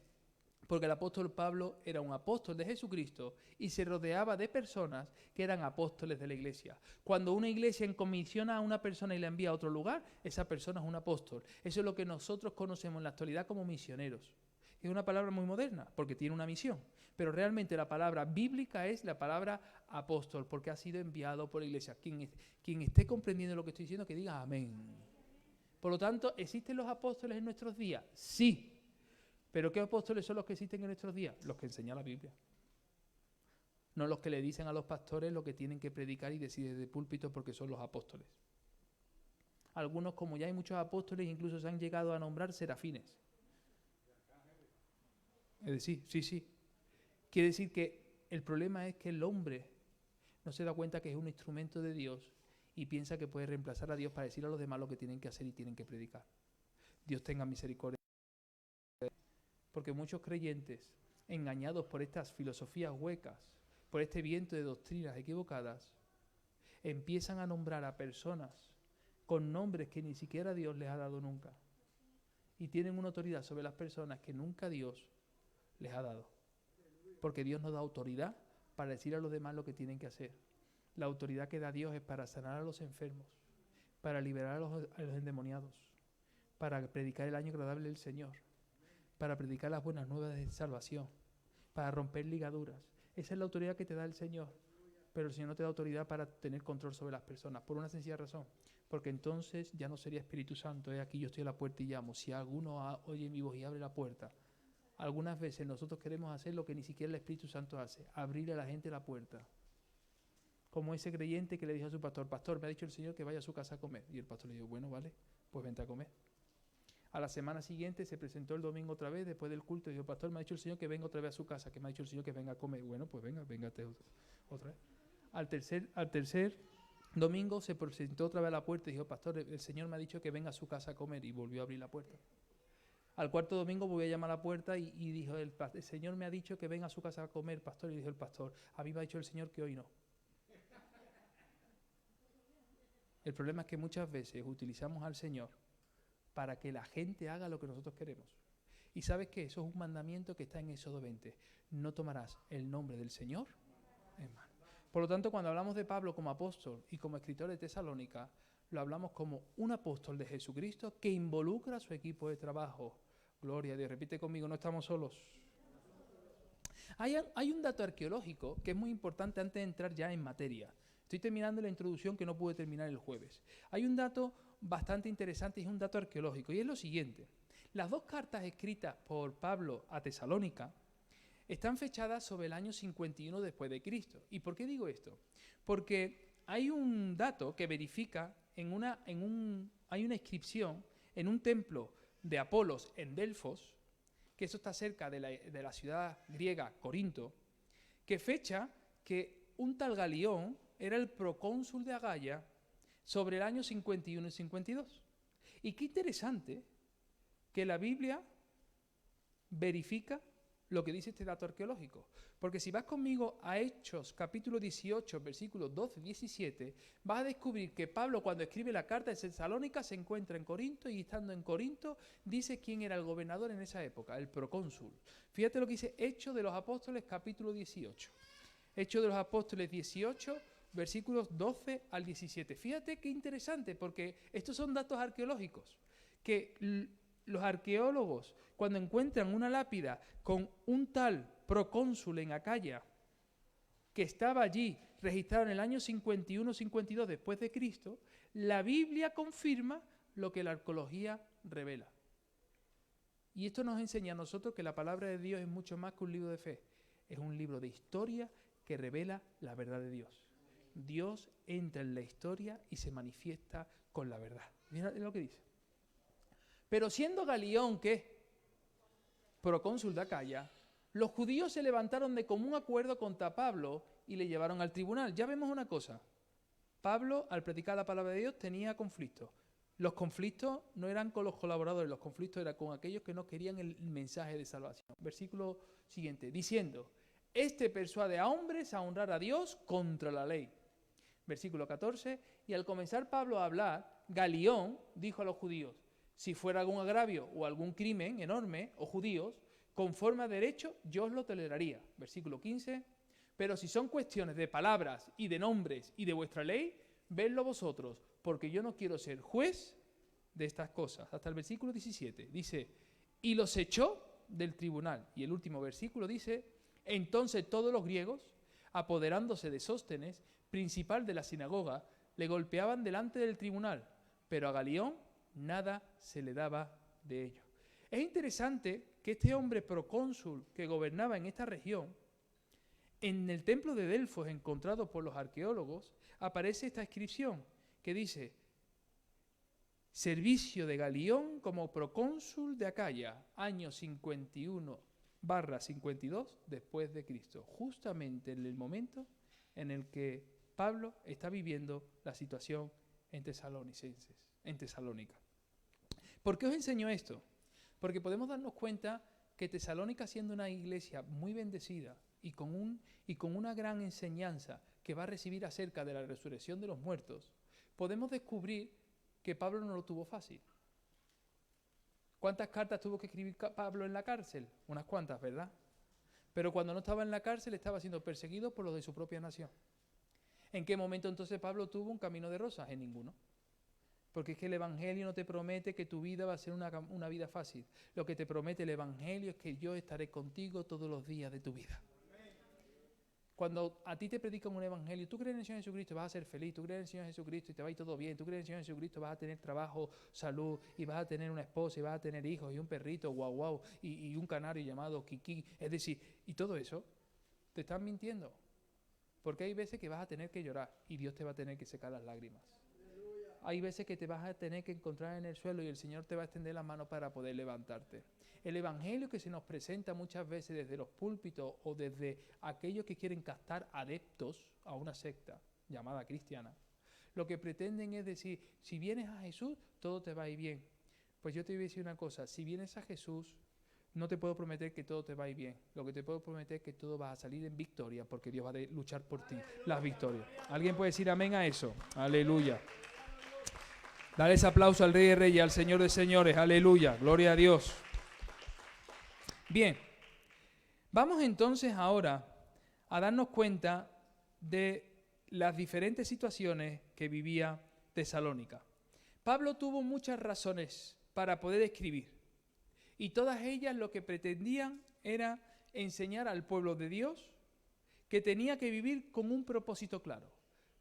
[SPEAKER 2] Porque el apóstol Pablo era un apóstol de Jesucristo y se rodeaba de personas que eran apóstoles de la iglesia. Cuando una iglesia encomisiona a una persona y la envía a otro lugar, esa persona es un apóstol. Eso es lo que nosotros conocemos en la actualidad como misioneros. Es una palabra muy moderna porque tiene una misión, pero realmente la palabra bíblica es la palabra apóstol porque ha sido enviado por la iglesia. Quien esté comprendiendo lo que estoy diciendo, que diga amén. Por lo tanto, ¿existen los apóstoles en nuestros días? Sí. ¿Pero qué apóstoles son los que existen en nuestros días? Los que enseñan la Biblia. No los que le dicen a los pastores lo que tienen que predicar y decir desde púlpito porque son los apóstoles. Algunos, como ya hay muchos apóstoles, incluso se han llegado a nombrar serafines. Es decir, sí. Quiere decir que el problema es que el hombre no se da cuenta que es un instrumento de Dios y piensa que puede reemplazar a Dios para decir a los demás lo que tienen que hacer y tienen que predicar. Dios tenga misericordia. Porque muchos creyentes, engañados por estas filosofías huecas, por este viento de doctrinas equivocadas, empiezan a nombrar a personas con nombres que ni siquiera Dios les ha dado nunca. Y tienen una autoridad sobre las personas que nunca Dios les ha dado. Porque Dios nos da autoridad para decir a los demás lo que tienen que hacer. La autoridad que da Dios es para sanar a los enfermos, para liberar a los endemoniados, para predicar el año agradable del Señor, para predicar las buenas nuevas de salvación, para romper ligaduras. Esa es la autoridad que te da el Señor. Pero el Señor no te da autoridad para tener control sobre las personas, por una sencilla razón. Porque entonces ya no sería Espíritu Santo. Aquí yo estoy a la puerta y llamo. Si alguno oye mi voz y abre la puerta. Algunas veces nosotros queremos hacer lo que ni siquiera el Espíritu Santo hace. Abrirle a la gente la puerta. Como ese creyente que le dijo a su pastor: pastor, me ha dicho el Señor que vaya a su casa a comer. Y el pastor le dijo: bueno, vale, pues vente a comer. A la semana siguiente se presentó el domingo otra vez, después del culto, y dijo: pastor, me ha dicho el Señor que venga otra vez a su casa, que me ha dicho el Señor que venga a comer. Bueno, pues véngate otra vez. Al tercer domingo se presentó otra vez a la puerta y dijo: pastor, el Señor me ha dicho que venga a su casa a comer, y volvió a abrir la puerta. Al cuarto domingo volvió a llamar a la puerta y dijo: el Señor me ha dicho que venga a su casa a comer, pastor. Y dijo el pastor: a mí me ha dicho el Señor que hoy no. El problema es que muchas veces utilizamos al Señor para que la gente haga lo que nosotros queremos. ¿Y sabes qué? Eso es un mandamiento que está en Éxodo 20. No tomarás el nombre del Señor en vano. Por lo tanto, cuando hablamos de Pablo como apóstol y como escritor de Tesalónica, lo hablamos como un apóstol de Jesucristo que involucra a su equipo de trabajo. Gloria a Dios. Repite conmigo: no estamos solos. Hay un dato arqueológico que es muy importante antes de entrar ya en materia. Estoy terminando la introducción que no pude terminar el jueves. Hay un dato bastante interesante y es un dato arqueológico, y es lo siguiente. Las dos cartas escritas por Pablo a Tesalónica están fechadas sobre el año 51 después de Cristo. ¿Y por qué digo esto? Porque hay un dato que verifica hay una inscripción en un templo de Apolos en Delfos, que eso está cerca de la ciudad griega Corinto, que fecha que un tal Galión era el procónsul de Acaya sobre el año 51 y 52. Y qué interesante que la Biblia verifica lo que dice este dato arqueológico. Porque si vas conmigo a Hechos capítulo 18, versículos 12 y 17, vas a descubrir que Pablo, cuando escribe la carta de Tesalónica, se encuentra en Corinto, y estando en Corinto dice quién era el gobernador en esa época, el procónsul. Fíjate lo que dice Hechos de los Apóstoles capítulo 18. Hechos de los Apóstoles 18, versículos 12 al 17. Fíjate qué interesante, porque estos son datos arqueológicos, que los arqueólogos, cuando encuentran una lápida con un tal procónsul en Acaya, que estaba allí registrado en el año 51-52 después de Cristo, la Biblia confirma lo que la arqueología revela. Y esto nos enseña a nosotros que la palabra de Dios es mucho más que un libro de fe. Es un libro de historia que revela la verdad de Dios. Dios entra en la historia y se manifiesta con la verdad. Mira lo que dice. Pero siendo Galión, ¿qué? Procónsul de Acaya, los judíos se levantaron de común acuerdo contra Pablo y le llevaron al tribunal. Ya vemos una cosa. Pablo, al predicar la palabra de Dios, tenía conflictos. Los conflictos no eran con los colaboradores, los conflictos eran con aquellos que no querían el mensaje de salvación. Versículo siguiente, diciendo: este persuade a hombres a honrar a Dios contra la ley. Versículo 14, y al comenzar Pablo a hablar, Galión dijo a los judíos: si fuera algún agravio o algún crimen enorme, o judíos, conforme a derecho, yo os lo toleraría. Versículo 15. Pero si son cuestiones de palabras y de nombres y de vuestra ley, vedlo vosotros, porque yo no quiero ser juez de estas cosas. Hasta el versículo 17 dice, y los echó del tribunal. Y el último versículo dice, entonces todos los griegos, apoderándose de Sóstenes, principal de la sinagoga, le golpeaban delante del tribunal, pero a Galión nada se le daba de ello. Es interesante que este hombre procónsul que gobernaba en esta región, en el templo de Delfos encontrado por los arqueólogos, aparece esta inscripción que dice, servicio de Galión como procónsul de Acaya, año 51/52 después de Cristo, justamente en el momento en el que Pablo está viviendo la situación en Tesalónica. ¿Por qué os enseño esto? Porque podemos darnos cuenta que Tesalónica, siendo una iglesia muy bendecida y con una gran enseñanza que va a recibir acerca de la resurrección de los muertos, podemos descubrir que Pablo no lo tuvo fácil. ¿Cuántas cartas tuvo que escribir Pablo en la cárcel? Unas cuantas, ¿verdad? Pero cuando no estaba en la cárcel estaba siendo perseguido por los de su propia nación. ¿En qué momento entonces Pablo tuvo un camino de rosas? En ninguno. Porque es que el Evangelio no te promete que tu vida va a ser una vida fácil. Lo que te promete el Evangelio es que yo estaré contigo todos los días de tu vida. Cuando a ti te predican un evangelio, tú crees en el Señor Jesucristo y vas a ser feliz, tú crees en el Señor Jesucristo y te va a ir todo bien, tú crees en el Señor Jesucristo y vas a tener trabajo, salud, y vas a tener una esposa y vas a tener hijos y un perrito, guau guau, y un canario llamado Kiki, es decir, y todo eso, te están mintiendo. Porque hay veces que vas a tener que llorar y Dios te va a tener que secar las lágrimas. Hay veces que te vas a tener que encontrar en el suelo y el Señor te va a extender las manos para poder levantarte. El evangelio que se nos presenta muchas veces desde los púlpitos o desde aquellos que quieren captar adeptos a una secta llamada cristiana, lo que pretenden es decir, si vienes a Jesús, todo te va a ir bien. Pues yo te voy a decir una cosa, si vienes a Jesús, no te puedo prometer que todo te va a ir bien. Lo que te puedo prometer es que todo va a salir en victoria, porque Dios va a luchar por ti, las victorias. ¿Alguien puede decir amén a eso? Aleluya. Dale ese aplauso al Rey de Reyes, al Señor de Señores. Aleluya. Gloria a Dios. Bien. Vamos entonces ahora a darnos cuenta de las diferentes situaciones que vivía Tesalónica. Pablo tuvo muchas razones para poder escribir. Y todas ellas lo que pretendían era enseñar al pueblo de Dios que tenía que vivir con un propósito claro.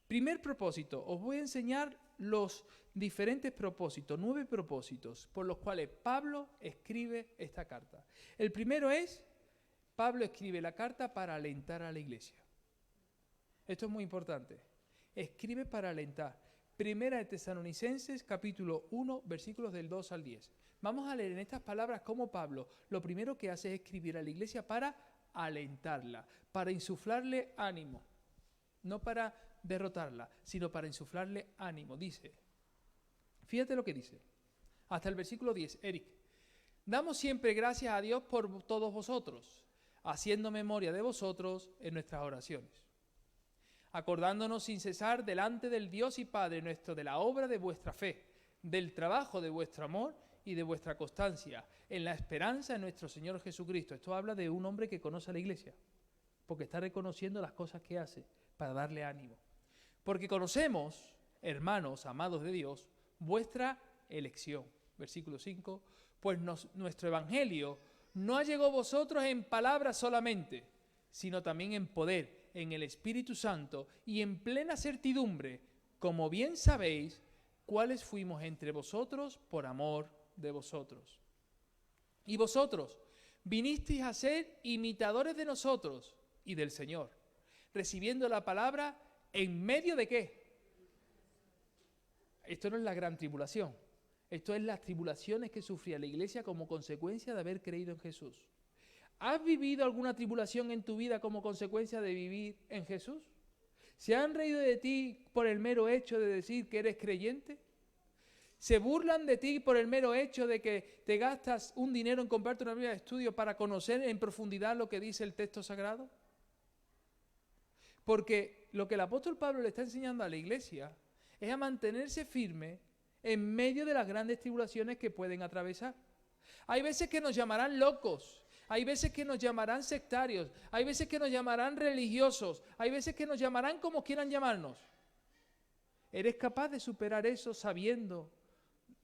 [SPEAKER 2] Primer propósito, os voy a enseñar los diferentes propósitos, 9 propósitos por los cuales Pablo escribe esta carta. El primero es, Pablo escribe la carta para alentar a la iglesia. Esto es muy importante. Escribe para alentar. Primera de Tesalonicenses, capítulo 1, versículos del 2 al 10. Vamos a leer en estas palabras cómo Pablo lo primero que hace es escribir a la iglesia para alentarla, para insuflarle ánimo. No para derrotarla, sino para insuflarle ánimo. Dice, fíjate lo que dice, hasta el versículo 10, Eric. Damos siempre gracias a Dios por todos vosotros, haciendo memoria de vosotros en nuestras oraciones, acordándonos sin cesar delante del Dios y Padre nuestro de la obra de vuestra fe, del trabajo de vuestro amor y de vuestra constancia, en la esperanza en nuestro Señor Jesucristo. Esto habla de un hombre que conoce a la iglesia, porque está reconociendo las cosas que hace para darle ánimo. Porque conocemos, hermanos amados de Dios, vuestra elección. Versículo 5, pues nuestro evangelio no llegó a vosotros en palabras solamente, sino también en poder, en el Espíritu Santo y en plena certidumbre, como bien sabéis, cuáles fuimos entre vosotros por amor de vosotros. Y vosotros vinisteis a ser imitadores de nosotros y del Señor, recibiendo la palabra en medio de ¿qué? Esto no es la gran tribulación. Esto es las tribulaciones que sufría la iglesia como consecuencia de haber creído en Jesús. ¿Has vivido alguna tribulación en tu vida como consecuencia de vivir en Jesús? ¿Se han reído de ti por el mero hecho de decir que eres creyente? ¿Se burlan de ti por el mero hecho de que te gastas un dinero en comprarte una Biblia de estudio para conocer en profundidad lo que dice el texto sagrado? Porque lo que el apóstol Pablo le está enseñando a la iglesia es a mantenerse firme en medio de las grandes tribulaciones que pueden atravesar. Hay veces que nos llamarán locos, hay veces que nos llamarán sectarios, hay veces que nos llamarán religiosos, hay veces que nos llamarán como quieran llamarnos. ¿Eres capaz de superar eso sabiendo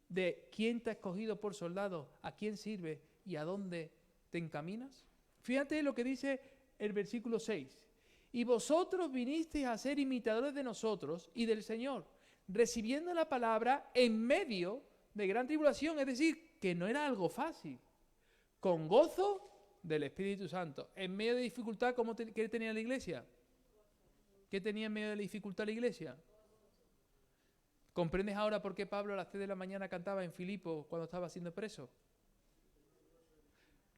[SPEAKER 2] de quién te ha escogido por soldado, a quién sirve y a dónde te encaminas? Fíjate lo que dice el versículo 6. Y vosotros vinisteis a ser imitadores de nosotros y del Señor, recibiendo la palabra en medio de gran tribulación, es decir, que no era algo fácil, con gozo del Espíritu Santo. En medio de dificultad, ¿qué tenía la iglesia? ¿Qué tenía en medio de la dificultad la iglesia? ¿Comprendes ahora por qué Pablo a las 3 de la mañana cantaba en Filipos cuando estaba siendo preso?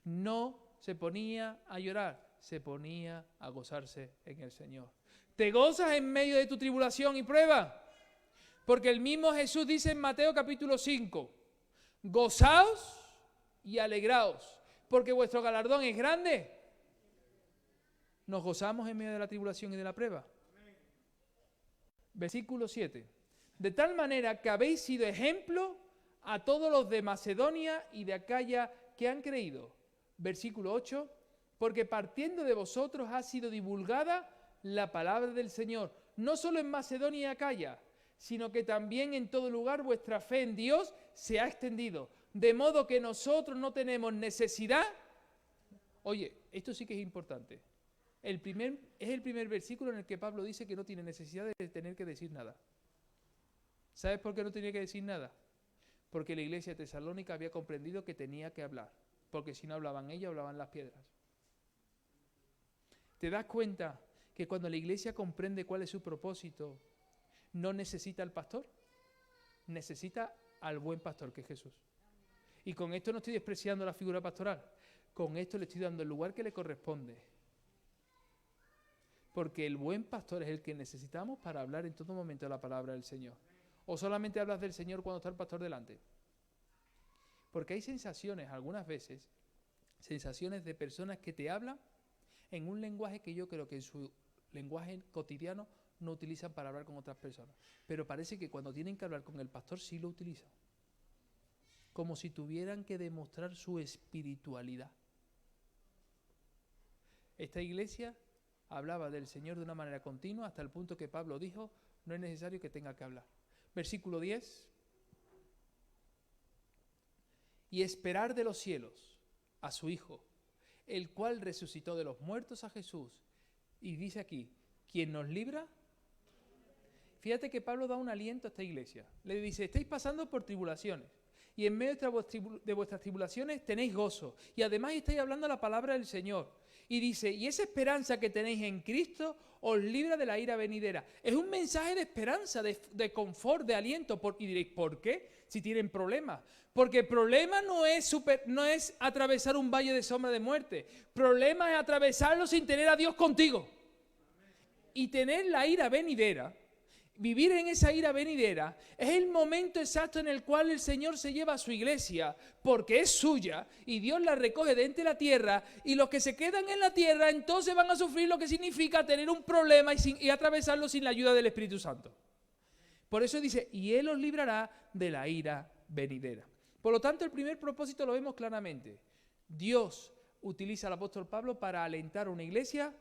[SPEAKER 2] No se ponía a llorar, se ponía a gozarse en el Señor. ¿Te gozas en medio de tu tribulación y prueba? Porque el mismo Jesús dice en Mateo capítulo 5, gozaos y alegraos, porque vuestro galardón es grande. ¿Nos gozamos en medio de la tribulación y de la prueba? Versículo 7. De tal manera que habéis sido ejemplo a todos los de Macedonia y de Acaya que han creído. Versículo 8. Porque partiendo de vosotros ha sido divulgada la palabra del Señor, no solo en Macedonia y Acaya, sino que también en todo lugar vuestra fe en Dios se ha extendido. De modo que nosotros no tenemos necesidad. Oye, esto sí que es importante. Es el primer versículo en el que Pablo dice que no tiene necesidad de tener que decir nada. ¿Sabes por qué no tenía que decir nada? Porque la iglesia de Tesalónica había comprendido que tenía que hablar. Porque si no hablaban ellos, hablaban las piedras. ¿Te das cuenta que cuando la iglesia comprende cuál es su propósito, no necesita al pastor? Necesita al buen pastor, que es Jesús. Y con esto no estoy despreciando la figura pastoral. Con esto le estoy dando el lugar que le corresponde. Porque el buen pastor es el que necesitamos para hablar en todo momento la palabra del Señor. ¿O solamente hablas del Señor cuando está el pastor delante? Porque hay sensaciones, algunas veces, sensaciones de personas que te hablan en un lenguaje que yo creo que en su lenguaje cotidiano no utilizan para hablar con otras personas. Pero parece que cuando tienen que hablar con el pastor sí lo utilizan. Como si tuvieran que demostrar su espiritualidad. Esta iglesia hablaba del Señor de una manera continua hasta el punto que Pablo dijo, no es necesario que tenga que hablar. Versículo 10. Y esperar de los cielos a su Hijo, el cual resucitó de los muertos a Jesús. Y dice aquí, ¿quién nos libra? Fíjate que Pablo da un aliento a esta iglesia. Le dice, estáis pasando por tribulaciones. Y en medio de vuestras tribulaciones tenéis gozo. Y además estáis hablando la palabra del Señor. Y dice, y esa esperanza que tenéis en Cristo os libra de la ira venidera. Es un mensaje de esperanza, de confort, de aliento. Y diréis, ¿por qué? Si tienen problemas. Porque el problema no es atravesar un valle de sombra de muerte. Problema es atravesarlo sin tener a Dios contigo. Y tener la ira venidera, vivir en esa ira venidera, es el momento exacto en el cual el Señor se lleva a su iglesia, porque es suya, y Dios la recoge de entre la tierra, y los que se quedan en la tierra entonces van a sufrir lo que significa tener un problema y atravesarlo sin la ayuda del Espíritu Santo. Por eso dice, y Él os librará de la ira venidera. Por lo tanto, el primer propósito lo vemos claramente. Dios utiliza al apóstol Pablo para alentar a una iglesia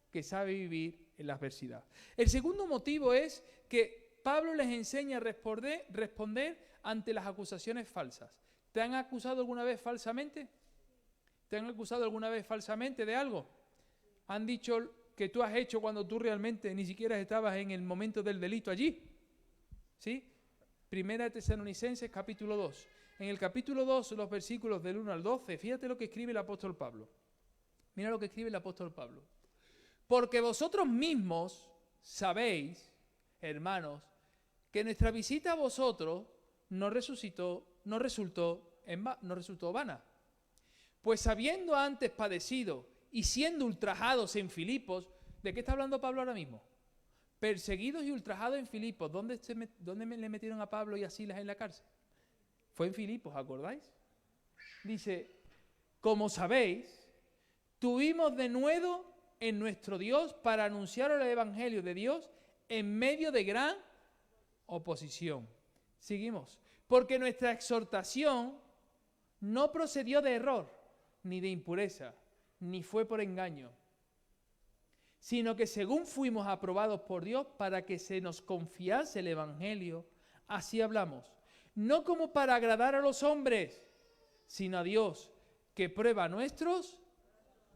[SPEAKER 2] que sabe vivir en la adversidad. El segundo motivo es que Pablo les enseña a responder ante las acusaciones falsas. ¿Te han acusado alguna vez falsamente? ¿Te han acusado alguna vez falsamente de algo? ¿Han dicho que tú has hecho cuando tú realmente ni siquiera estabas en el momento del delito allí? ¿Sí? Primera de Tesalonicenses, capítulo 2. En el capítulo 2, los versículos del 1 al 12, fíjate lo que escribe el apóstol Pablo. Mira lo que escribe el apóstol Pablo. Porque vosotros mismos sabéis, hermanos, que nuestra visita a vosotros no resultó vana. Pues habiendo antes padecido y siendo ultrajados en Filipos, ¿de qué está hablando Pablo ahora mismo? Perseguidos y ultrajados en Filipos. ¿Dónde le metieron a Pablo y a Silas en la cárcel? Fue en Filipos, ¿acordáis? Dice, como sabéis, tuvimos denuedo en nuestro Dios para anunciar el evangelio de Dios en medio de gran oposición. Seguimos. Porque nuestra exhortación no procedió de error ni de impureza, ni fue por engaño, sino que según fuimos aprobados por Dios para que se nos confiase el Evangelio, así hablamos, no como para agradar a los hombres, sino a Dios, que prueba nuestros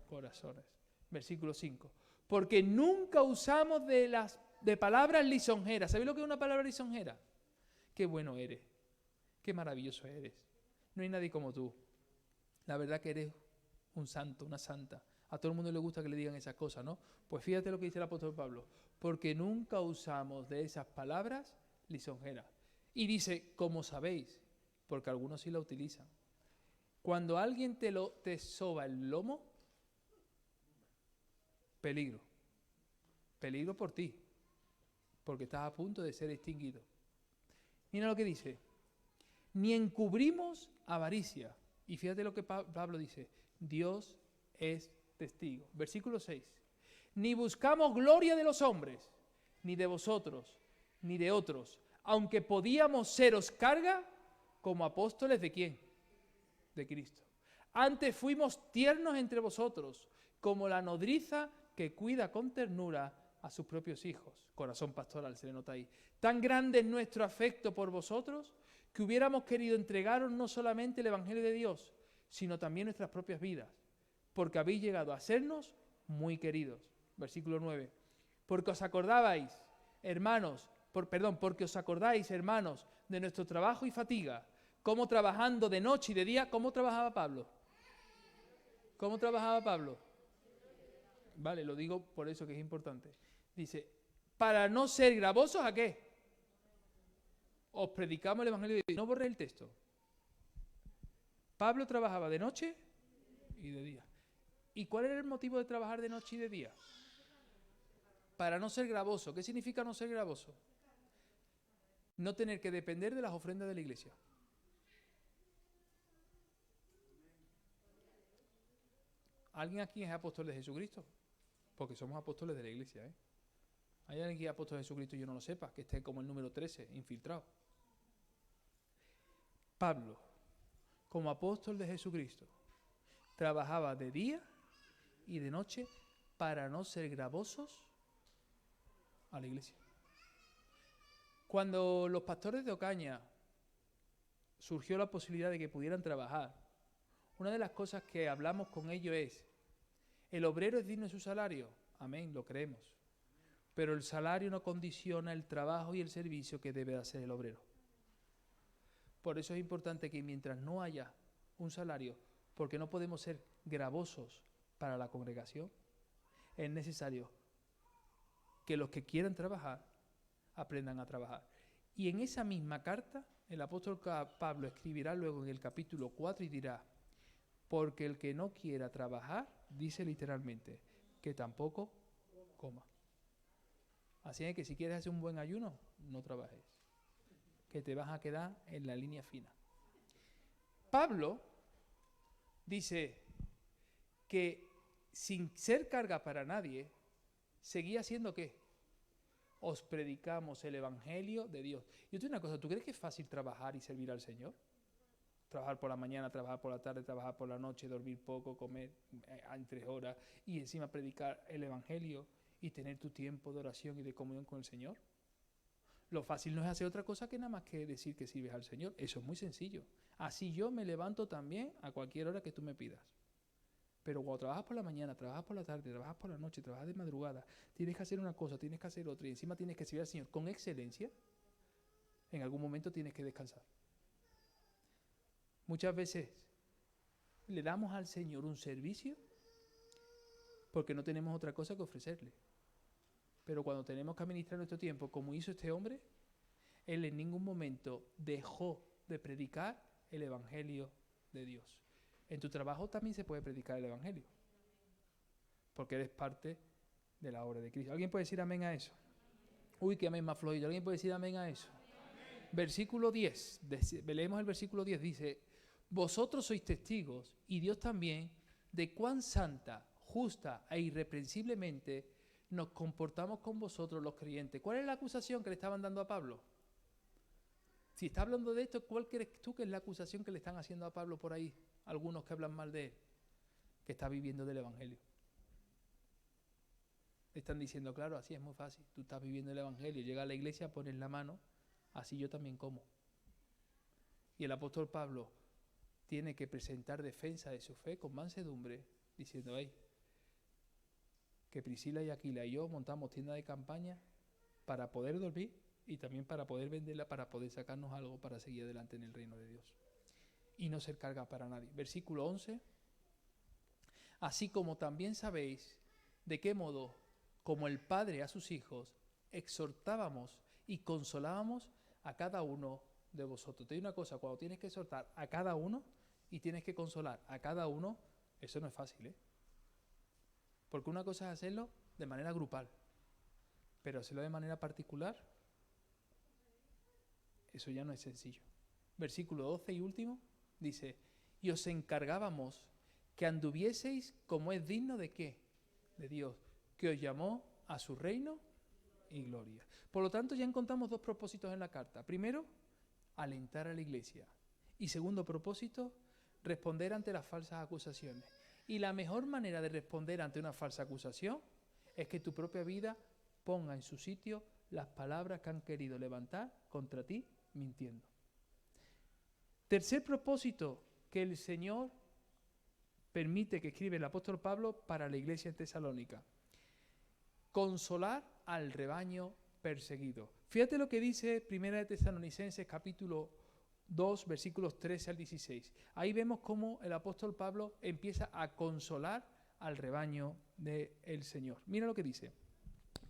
[SPEAKER 2] corazones. Versículo 5. Porque nunca usamos de palabras lisonjeras. ¿Sabéis lo que es una palabra lisonjera? Qué bueno eres, qué maravilloso eres. No hay nadie como tú. La verdad que eres un santo, una santa. A todo el mundo le gusta que le digan esas cosas, ¿no? Pues fíjate lo que dice el apóstol Pablo. Porque nunca usamos de esas palabras lisonjeras. Y dice, como sabéis, porque algunos sí la utilizan. Cuando alguien te soba el lomo, peligro. Peligro por ti. Porque estás a punto de ser extinguido. Mira lo que dice. Ni encubrimos avaricia. Y fíjate lo que Pablo dice. Dios es testigo. Versículo 6. Ni buscamos gloria de los hombres, ni de vosotros, ni de otros, aunque podíamos seros carga como apóstoles ¿de quién? De Cristo. Antes fuimos tiernos entre vosotros, como la nodriza que cuida con ternura a sus propios hijos. Corazón pastoral se le nota ahí. Tan grande es nuestro afecto por vosotros que hubiéramos querido entregaros no solamente el Evangelio de Dios, sino también nuestras propias vidas, porque habéis llegado a sernos muy queridos. Versículo 9. Porque os acordabais, hermanos, porque os acordáis, hermanos, de nuestro trabajo y fatiga, cómo trabajando de noche y de día. ¿Cómo trabajaba Pablo? ¿Cómo trabajaba Pablo? Vale, lo digo por eso que es importante. Dice, para no ser gravosos, ¿a qué? Os predicamos el Evangelio de Dios. No borré el texto. Pablo trabajaba de noche y de día. ¿Y cuál era el motivo de trabajar de noche y de día? Para no ser gravoso. ¿Qué significa no ser gravoso? No tener que depender de las ofrendas de la iglesia. ¿Alguien aquí es apóstol de Jesucristo? Porque somos apóstoles de la iglesia, ¿eh? ¿Hay alguien que es apóstol de Jesucristo y yo no lo sepa? Que esté como el número 13, infiltrado. Pablo, como apóstol de Jesucristo, trabajaba de día y de noche para no ser gravosos a la iglesia. Cuando los pastores de Ocaña surgió la posibilidad de que pudieran trabajar, una de las cosas que hablamos con ellos es, ¿el obrero es digno de su salario? Amén, lo creemos. Pero el salario no condiciona el trabajo y el servicio que debe hacer el obrero. Por eso es importante que mientras no haya un salario, porque no podemos ser gravosos para la congregación, es necesario que los que quieran trabajar aprendan a trabajar. Y en esa misma carta, el apóstol Pablo escribirá luego en el capítulo 4 y dirá, porque el que no quiera trabajar, dice literalmente, que tampoco coma. Así es que si quieres hacer un buen ayuno, no trabajes, que te vas a quedar en la línea fina. Pablo dice que sin ser carga para nadie, seguía siendo ¿qué? Os predicamos el Evangelio de Dios. Y otra una cosa, ¿tú crees que es fácil trabajar y servir al Señor? Trabajar por la mañana, trabajar por la tarde, trabajar por la noche, dormir poco, comer en 3 horas y encima predicar el Evangelio y tener tu tiempo de oración y de comunión con el Señor. Lo fácil no es hacer otra cosa que nada más que decir que sirves al Señor. Eso es muy sencillo. Así yo me levanto también a cualquier hora que tú me pidas. Pero cuando trabajas por la mañana, trabajas por la tarde, trabajas por la noche, trabajas de madrugada, tienes que hacer una cosa, tienes que hacer otra y encima tienes que servir al Señor con excelencia, en algún momento tienes que descansar. Muchas veces le damos al Señor un servicio porque no tenemos otra cosa que ofrecerle. Pero cuando tenemos que administrar nuestro tiempo, como hizo este hombre, él en ningún momento dejó de predicar el Evangelio de Dios. En tu trabajo también se puede predicar el Evangelio, porque eres parte de la obra de Cristo. ¿Alguien puede decir amén a eso? Uy, qué amén más flojito. ¿Alguien puede decir amén a eso? Amén. Versículo 10, leemos el versículo 10, dice, vosotros sois testigos, y Dios también, de cuán santa, justa e irreprensiblemente nos comportamos con vosotros los creyentes. ¿Cuál es la acusación que le estaban dando a Pablo? Si está hablando de esto, ¿cuál crees tú que es la acusación que le están haciendo a Pablo por ahí? Algunos que hablan mal de él. que está viviendo del Evangelio. Están diciendo, claro, así es muy fácil. Tú estás viviendo el Evangelio, llegas a la iglesia, pones la mano, así yo también como. Y el apóstol Pablo tiene que presentar defensa de su fe con mansedumbre, diciendo, que Priscila y Aquila y yo montamos tienda de campaña para poder dormir y también para poder venderla, para poder sacarnos algo para seguir adelante en el reino de Dios. Y no ser carga para nadie. Versículo 11. Así como también sabéis de qué modo, como el Padre a sus hijos, exhortábamos y consolábamos a cada uno de vosotros. Te digo una cosa, cuando tienes que exhortar a cada uno y tienes que consolar a cada uno, eso no es fácil, Porque una cosa es hacerlo de manera grupal, pero hacerlo de manera particular, eso ya no es sencillo. Versículo 12 y último, dice, y os encargábamos que anduvieseis como es digno de ¿qué? De Dios, que os llamó a su reino y gloria. Por lo tanto, ya encontramos dos propósitos en la carta. Primero, alentar a la iglesia. Y segundo propósito, responder ante las falsas acusaciones. Y la mejor manera de responder ante una falsa acusación es que tu propia vida ponga en su sitio las palabras que han querido levantar contra ti mintiendo. Tercer propósito que el Señor permite que escribe el apóstol Pablo para la iglesia en Tesalónica. Consolar al rebaño perseguido. Fíjate lo que dice 1 de Tesalonicenses capítulo 2, versículos 13 al 16. Ahí vemos cómo el apóstol Pablo empieza a consolar al rebaño del Señor. Mira lo que dice.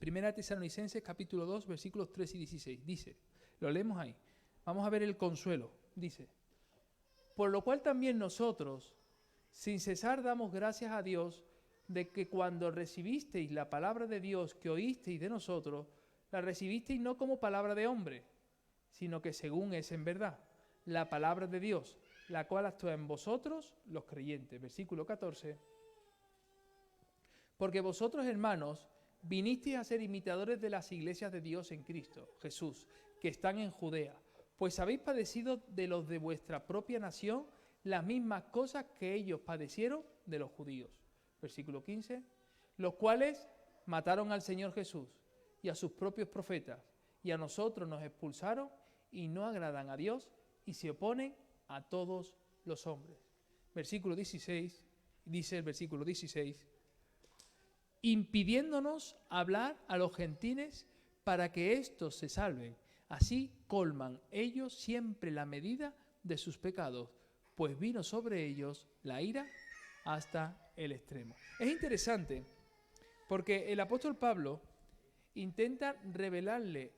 [SPEAKER 2] 1 de Tesalonicenses capítulo 2, versículos 13 y 16. Dice, lo leemos ahí. Vamos a ver el consuelo. Dice, por lo cual también nosotros, sin cesar, damos gracias a Dios de que cuando recibisteis la palabra de Dios que oísteis de nosotros, la recibisteis no como palabra de hombre, sino que según es en verdad, la palabra de Dios, la cual actúa en vosotros, los creyentes. Versículo 14. Porque vosotros, hermanos, vinisteis a ser imitadores de las iglesias de Dios en Cristo Jesús, que están en Judea, pues habéis padecido de los de vuestra propia nación las mismas cosas que ellos padecieron de los judíos. Versículo 15. Los cuales mataron al Señor Jesús y a sus propios profetas, y a nosotros nos expulsaron y no agradan a Dios y se oponen a todos los hombres. Versículo 16, dice el versículo 16, impidiéndonos hablar a los gentiles para que éstos se salven. Así colman ellos siempre la medida de sus pecados, pues vino sobre ellos la ira hasta el extremo. Es interesante porque el apóstol Pablo intenta revelarle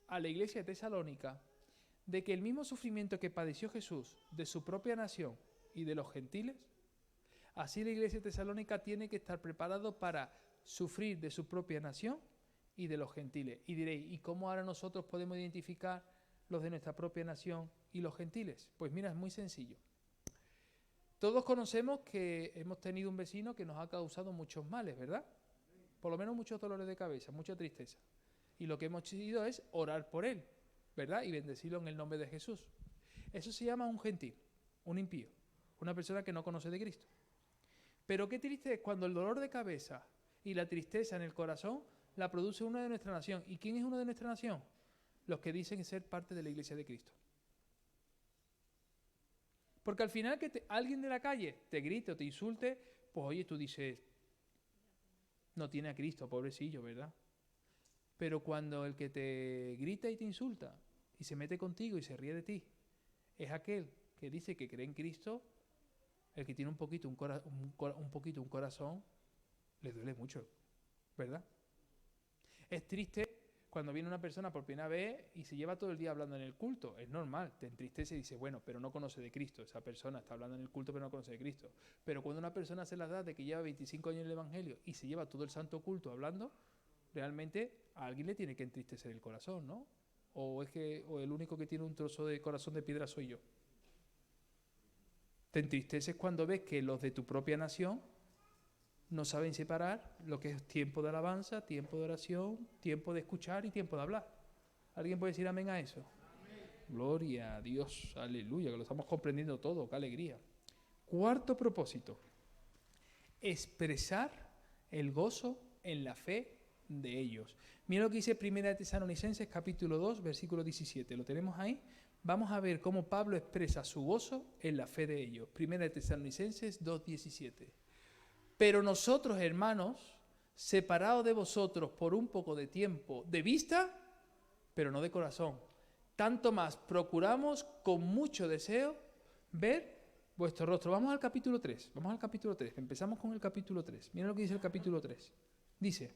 [SPEAKER 2] a la iglesia de Tesalónica de que el mismo sufrimiento que padeció Jesús de su propia nación y de los gentiles, así la iglesia de Tesalónica tiene que estar preparado para sufrir de su propia nación y de los gentiles. Y diréis, ¿y cómo ahora nosotros podemos identificar los de nuestra propia nación y los gentiles? Pues mira, es muy sencillo. Todos conocemos que hemos tenido un vecino que nos ha causado muchos males, ¿verdad? Por lo menos muchos dolores de cabeza, mucha tristeza. Y lo que hemos hecho es orar por él, ¿verdad? Y bendecirlo en el nombre de Jesús. Eso se llama un gentil, un impío, una persona que no conoce de Cristo. Pero qué triste es cuando el dolor de cabeza y la tristeza en el corazón la produce uno de nuestra nación. ¿Y quién es uno de nuestra nación? Los que dicen ser parte de la iglesia de Cristo. Porque al final que alguien de la calle te grite o te insulte, pues oye, tú dices, no tiene a Cristo, pobrecillo, ¿verdad? Pero cuando el que te grita y te insulta y se mete contigo y se ríe de ti, es aquel que dice que cree en Cristo, el que tiene un poquito un corazón, le duele mucho, ¿verdad? Es triste cuando viene una persona por primera vez y se lleva todo el día hablando en el culto. Es normal, te entristece y dices, bueno, pero no conoce de Cristo. Esa persona está hablando en el culto pero no conoce de Cristo. Pero cuando una persona se la da de que lleva 25 años en el Evangelio y se lleva todo el santo culto hablando, realmente a alguien le tiene que entristecer el corazón, ¿no? O el único que tiene un trozo de corazón de piedra soy yo. Te entristeces cuando ves que los de tu propia nación no saben separar lo que es tiempo de alabanza, tiempo de oración, tiempo de escuchar y tiempo de hablar. ¿Alguien puede decir amén a eso? Amén. Gloria a Dios, aleluya, que lo estamos comprendiendo todo, qué alegría. Cuarto propósito, expresar el gozo en la fe de ellos. Mira lo que dice 1 Tesalonicenses capítulo 2, versículo 17. ¿Lo tenemos ahí? Vamos a ver cómo Pablo expresa su gozo en la fe de ellos. 1 Tesalonicenses 2, 17. Pero nosotros, hermanos, separados de vosotros por un poco de tiempo, de vista, pero no de corazón, tanto más procuramos con mucho deseo ver vuestro rostro. Vamos al capítulo 3. Empezamos con el capítulo 3. Mira lo que dice el capítulo 3. Dice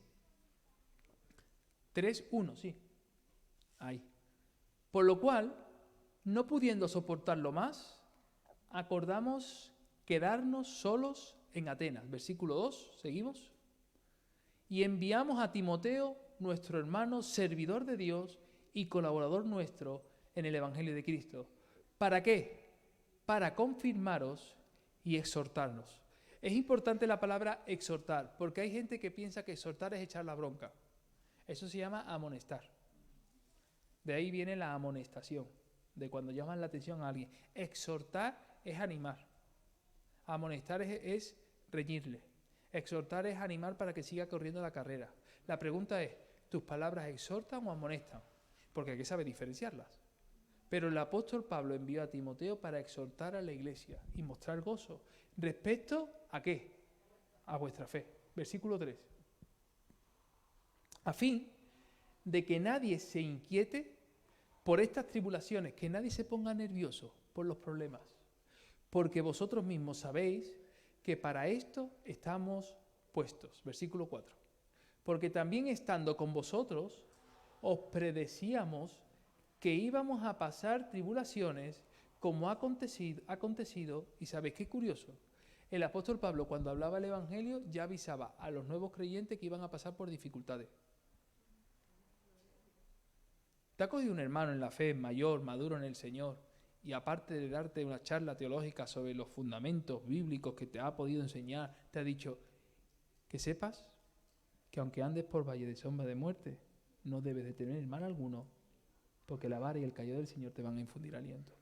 [SPEAKER 2] 3:1, sí. Ahí. Por lo cual, no pudiendo soportarlo más, acordamos quedarnos solos en Atenas. Versículo 2, seguimos. Y enviamos a Timoteo, nuestro hermano, servidor de Dios y colaborador nuestro en el Evangelio de Cristo. ¿Para qué? Para confirmaros y exhortarnos. Es importante la palabra exhortar, porque hay gente que piensa que exhortar es echar la bronca. Eso se llama amonestar. De ahí viene la amonestación, de cuando llaman la atención a alguien. Exhortar es animar. Amonestar es reñirle. Exhortar es animar para que siga corriendo la carrera. La pregunta es, ¿tus palabras exhortan o amonestan? Porque hay que saber diferenciarlas. Pero el apóstol Pablo envió a Timoteo para exhortar a la iglesia y mostrar gozo. ¿Respecto a qué? A vuestra fe. Versículo 3. A fin de que nadie se inquiete por estas tribulaciones, que nadie se ponga nervioso por los problemas, porque vosotros mismos sabéis que para esto estamos puestos. Versículo 4. Porque también estando con vosotros, os predecíamos que íbamos a pasar tribulaciones como ha acontecido, y sabéis qué curioso, el apóstol Pablo cuando hablaba el Evangelio ya avisaba a los nuevos creyentes que iban a pasar por dificultades. ¿Te ha cogido un hermano en la fe, mayor, maduro en el Señor, y aparte de darte una charla teológica sobre los fundamentos bíblicos que te ha podido enseñar, te ha dicho que sepas que aunque andes por valle de sombra de muerte, no debes de temer mal alguno, porque la vara y el cayado del Señor te van a infundir aliento?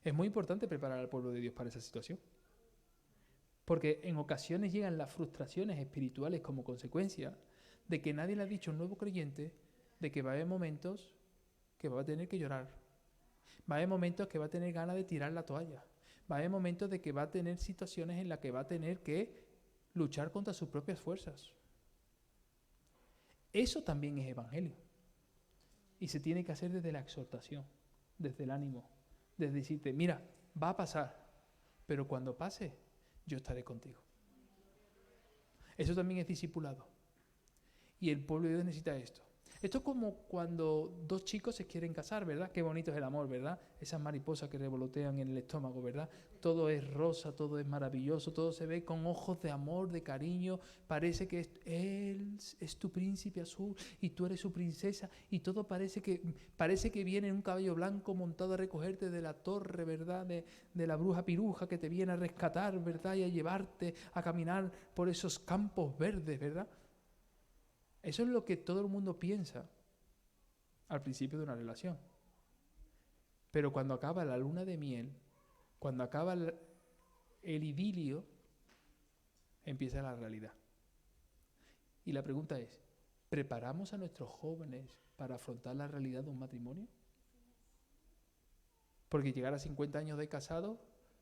[SPEAKER 2] Es muy importante preparar al pueblo de Dios para esa situación, porque en ocasiones llegan las frustraciones espirituales como consecuencia de que nadie le ha dicho a un nuevo creyente de que va a haber momentos que va a tener que llorar, va a haber momentos que va a tener ganas de tirar la toalla, va a haber momentos de que va a tener situaciones en las que va a tener que luchar contra sus propias fuerzas. Eso también es evangelio. Y se tiene que hacer desde la exhortación, desde el ánimo, desde decirte, mira, va a pasar, pero cuando pase, yo estaré contigo. Eso también es discipulado. Y el pueblo de Dios necesita esto. Esto es como cuando dos chicos se quieren casar, ¿verdad? Qué bonito es el amor, ¿verdad? Esas mariposas que revolotean en el estómago, ¿verdad? Todo es rosa, todo es maravilloso, todo se ve con ojos de amor, de cariño. Parece que él es tu príncipe azul y tú eres su princesa y todo parece que viene en un caballo blanco montado a recogerte de la torre, ¿verdad? De la bruja piruja que te viene a rescatar, ¿verdad? Y a llevarte a caminar por esos campos verdes, ¿verdad? Eso es lo que todo el mundo piensa al principio de una relación. Pero cuando acaba la luna de miel, cuando acaba el idilio, empieza la realidad. Y la pregunta es, ¿preparamos a nuestros jóvenes para afrontar la realidad de un matrimonio? Porque llegar a 50 años de casado,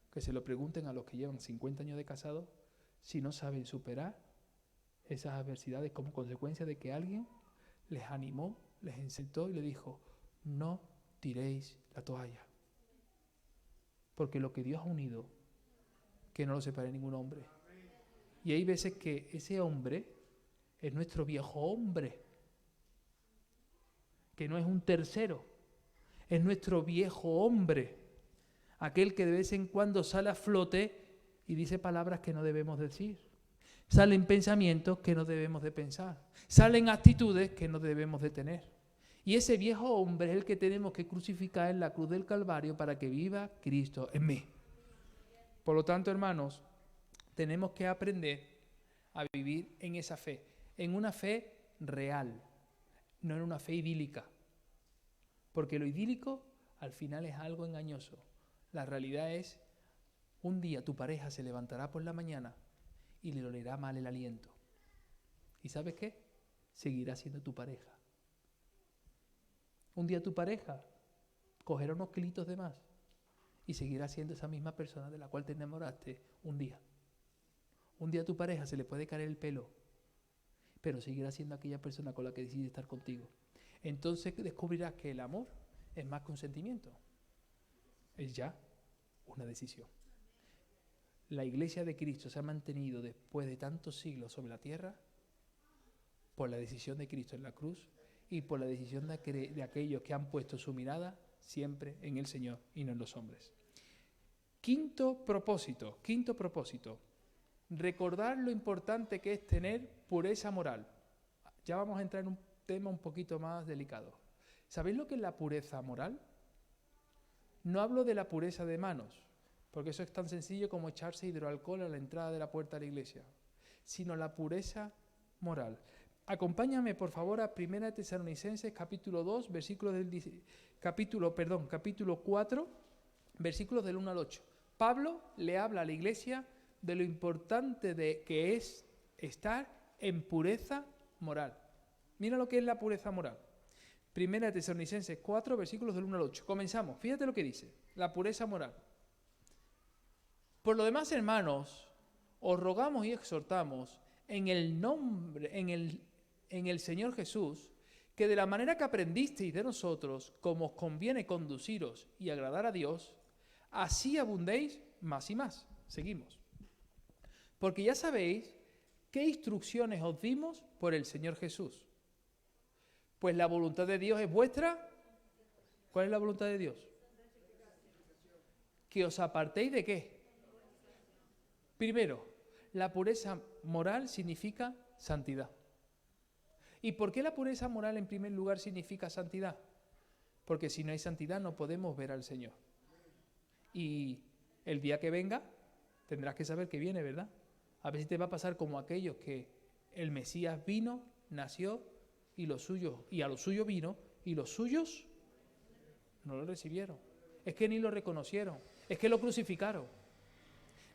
[SPEAKER 2] que se lo pregunten a los que llevan 50 años de casado, si no saben superar esas adversidades como consecuencia de que alguien les animó, les incitó y les dijo, no tiréis la toalla. Porque lo que Dios ha unido, que no lo separe ningún hombre. Y hay veces que ese hombre es nuestro viejo hombre, que no es un tercero, es nuestro viejo hombre, aquel que de vez en cuando sale a flote y dice palabras que no debemos decir. Salen pensamientos que no debemos de pensar. Salen actitudes que no debemos de tener. Y ese viejo hombre es el que tenemos que crucificar en la cruz del Calvario para que viva Cristo en mí. Por lo tanto, hermanos, tenemos que aprender a vivir en esa fe. En una fe real, no en una fe idílica. Porque lo idílico al final es algo engañoso. La realidad es, un día tu pareja se levantará por la mañana y le olerá mal el aliento. ¿Y sabes qué? Seguirá siendo tu pareja. Un día tu pareja cogerá unos kilitos de más y seguirá siendo esa misma persona de la cual te enamoraste un día. Un día a tu pareja se le puede caer el pelo, pero seguirá siendo aquella persona con la que decide estar contigo. Entonces descubrirás que el amor es más que un sentimiento, es ya una decisión. La Iglesia de Cristo se ha mantenido después de tantos siglos sobre la tierra por la decisión de Cristo en la cruz y por la decisión de aquellos que han puesto su mirada siempre en el Señor y no en los hombres. Quinto propósito, recordar lo importante que es tener pureza moral. Ya vamos a entrar en un tema un poquito más delicado. ¿Sabéis lo que es la pureza moral? No hablo de la pureza de manos, porque eso es tan sencillo como echarse hidroalcohol a la entrada de la puerta de la iglesia, sino la pureza moral. Acompáñame, por favor, a 1 Tesalonicenses, capítulo 2, capítulo 4, versículos del 1 al 8. Pablo le habla a la iglesia de lo importante que es estar en pureza moral. Mira lo que es la pureza moral. 1 Tesalonicenses 4, versículos del 1 al 8. Comenzamos. Fíjate lo que dice, la pureza moral. Por lo demás, hermanos, os rogamos y exhortamos en el Señor Jesús, que de la manera que aprendisteis de nosotros, como os conviene conduciros y agradar a Dios, así abundéis más y más. Seguimos. Porque ya sabéis qué instrucciones os dimos por el Señor Jesús. Pues la voluntad de Dios es vuestra. ¿Cuál es la voluntad de Dios? Que os apartéis de qué. Primero, la pureza moral significa santidad. ¿Y por qué la pureza moral en primer lugar significa santidad? Porque si no hay santidad no podemos ver al Señor. Y el día que venga tendrás que saber que viene, ¿verdad? A ver si te va a pasar como aquellos que el Mesías vino, nació y a lo suyo vino y los suyos no lo recibieron. Es que ni lo reconocieron, es que lo crucificaron.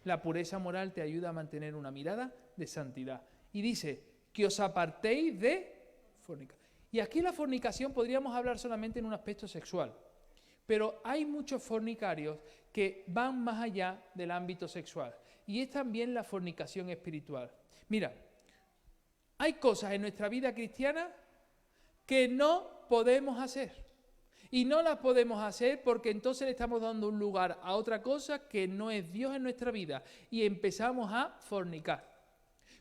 [SPEAKER 2] La pureza moral te ayuda a mantener una mirada de santidad. Y dice, que os apartéis de fornicación. Y aquí la fornicación podríamos hablar solamente en un aspecto sexual. Pero hay muchos fornicarios que van más allá del ámbito sexual. Y es también la fornicación espiritual. Mira, hay cosas en nuestra vida cristiana que no podemos hacer. Y no las podemos hacer porque entonces le estamos dando un lugar a otra cosa que no es Dios en nuestra vida. Y empezamos a fornicar.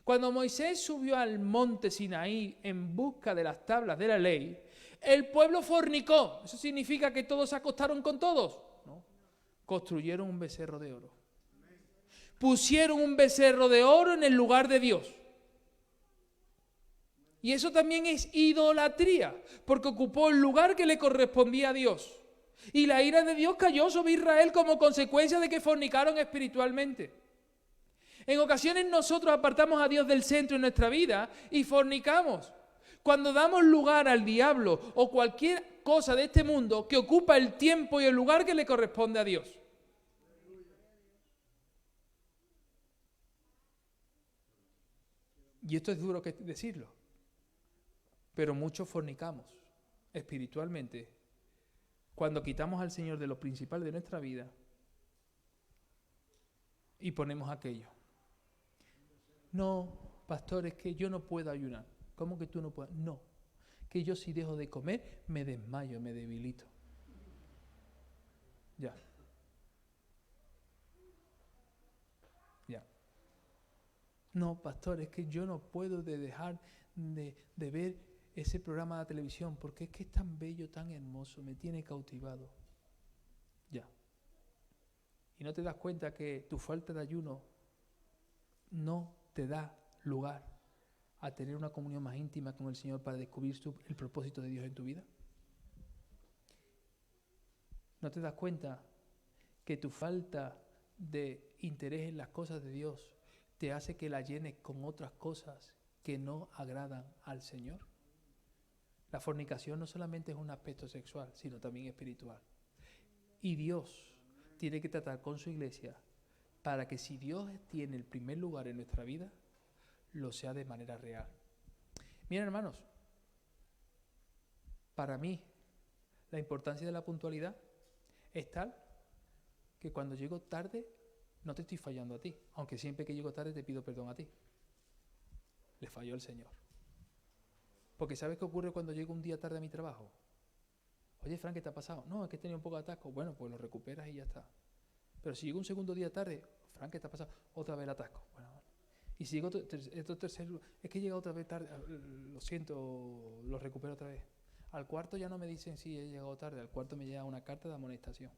[SPEAKER 2] Cuando Moisés subió al monte Sinaí en busca de las tablas de la ley, el pueblo fornicó. ¿Eso significa que todos se acostaron con todos? No. Construyeron un becerro de oro. Pusieron un becerro de oro en el lugar de Dios. Y eso también es idolatría, porque ocupó el lugar que le correspondía a Dios. Y la ira de Dios cayó sobre Israel como consecuencia de que fornicaron espiritualmente. En ocasiones nosotros apartamos a Dios del centro de nuestra vida y fornicamos. Cuando damos lugar al diablo o cualquier cosa de este mundo que ocupa el tiempo y el lugar que le corresponde a Dios. Y esto es duro que decirlo, pero muchos fornicamos espiritualmente cuando quitamos al Señor de lo principal de nuestra vida y ponemos aquello. No, pastor, es que yo no puedo ayunar. ¿Cómo que tú no puedes? No, que yo si dejo de comer me desmayo, me debilito. Ya. No, pastor, es que yo no puedo dejar de ver ese programa de televisión porque es que es tan bello, tan hermoso, me tiene cautivado. Ya. Y no te das cuenta que tu falta de ayuno no te da lugar a tener una comunión más íntima con el Señor para descubrir el propósito de Dios en tu vida. ¿No te das cuenta que tu falta de interés en las cosas de Dios te hace que la llenes con otras cosas que no agradan al Señor? La fornicación no solamente es un aspecto sexual, sino también espiritual. Y Dios tiene que tratar con su iglesia para que si Dios tiene el primer lugar en nuestra vida, lo sea de manera real. Miren, hermanos, para mí la importancia de la puntualidad es tal que cuando llego tarde no te estoy fallando a ti, aunque siempre que llego tarde te pido perdón a ti. Le falló el Señor. Porque ¿sabes qué ocurre cuando llego un día tarde a mi trabajo? Oye, Fran, ¿qué te ha pasado? No, es que he tenido un poco de atasco. Bueno, pues lo recuperas y ya está. Pero si llego un segundo día tarde, Fran, ¿qué te ha pasado? Otra vez el atasco. Bueno, vale. Y si llego tercero, es que he llegado otra vez tarde, lo siento, lo recupero otra vez. Al cuarto ya no me dicen si he llegado tarde, al cuarto me llega una carta de amonestación.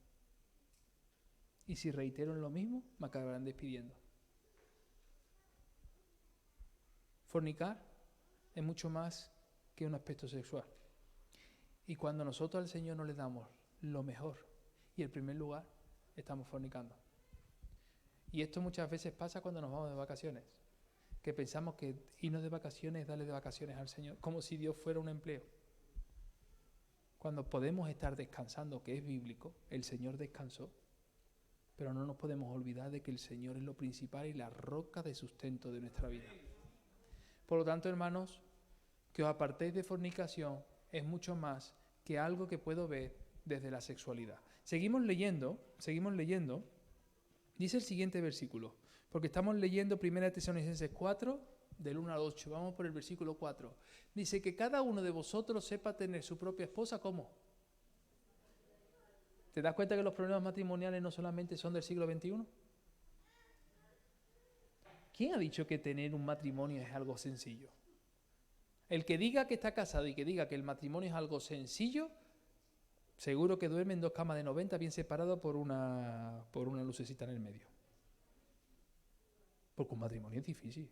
[SPEAKER 2] Y si reitero en lo mismo, me acabarán despidiendo. Fornicar es mucho más que un aspecto sexual. Y cuando nosotros al Señor no le damos lo mejor y el primer lugar, estamos fornicando. Y esto muchas veces pasa cuando nos vamos de vacaciones, que pensamos que irnos de vacaciones es darle de vacaciones al Señor, como si Dios fuera un empleo. Cuando podemos estar descansando, que es bíblico, el Señor descansó, pero no nos podemos olvidar de que el Señor es lo principal y la roca de sustento de nuestra vida. Por lo tanto, hermanos, que os apartéis de fornicación es mucho más que algo que puedo ver desde la sexualidad. Seguimos leyendo, dice el siguiente versículo, porque estamos leyendo 1 Tesalonicenses 4, del 1 al 8, vamos por el versículo 4. Dice que cada uno de vosotros sepa tener su propia esposa, ¿cómo? ¿Te das cuenta que los problemas matrimoniales no solamente son del siglo XXI? ¿Quién ha dicho que tener un matrimonio es algo sencillo? El que diga que está casado y que diga que el matrimonio es algo sencillo, seguro que duerme en 2 camas de 90 bien separados por una lucecita en el medio. Porque un matrimonio es difícil.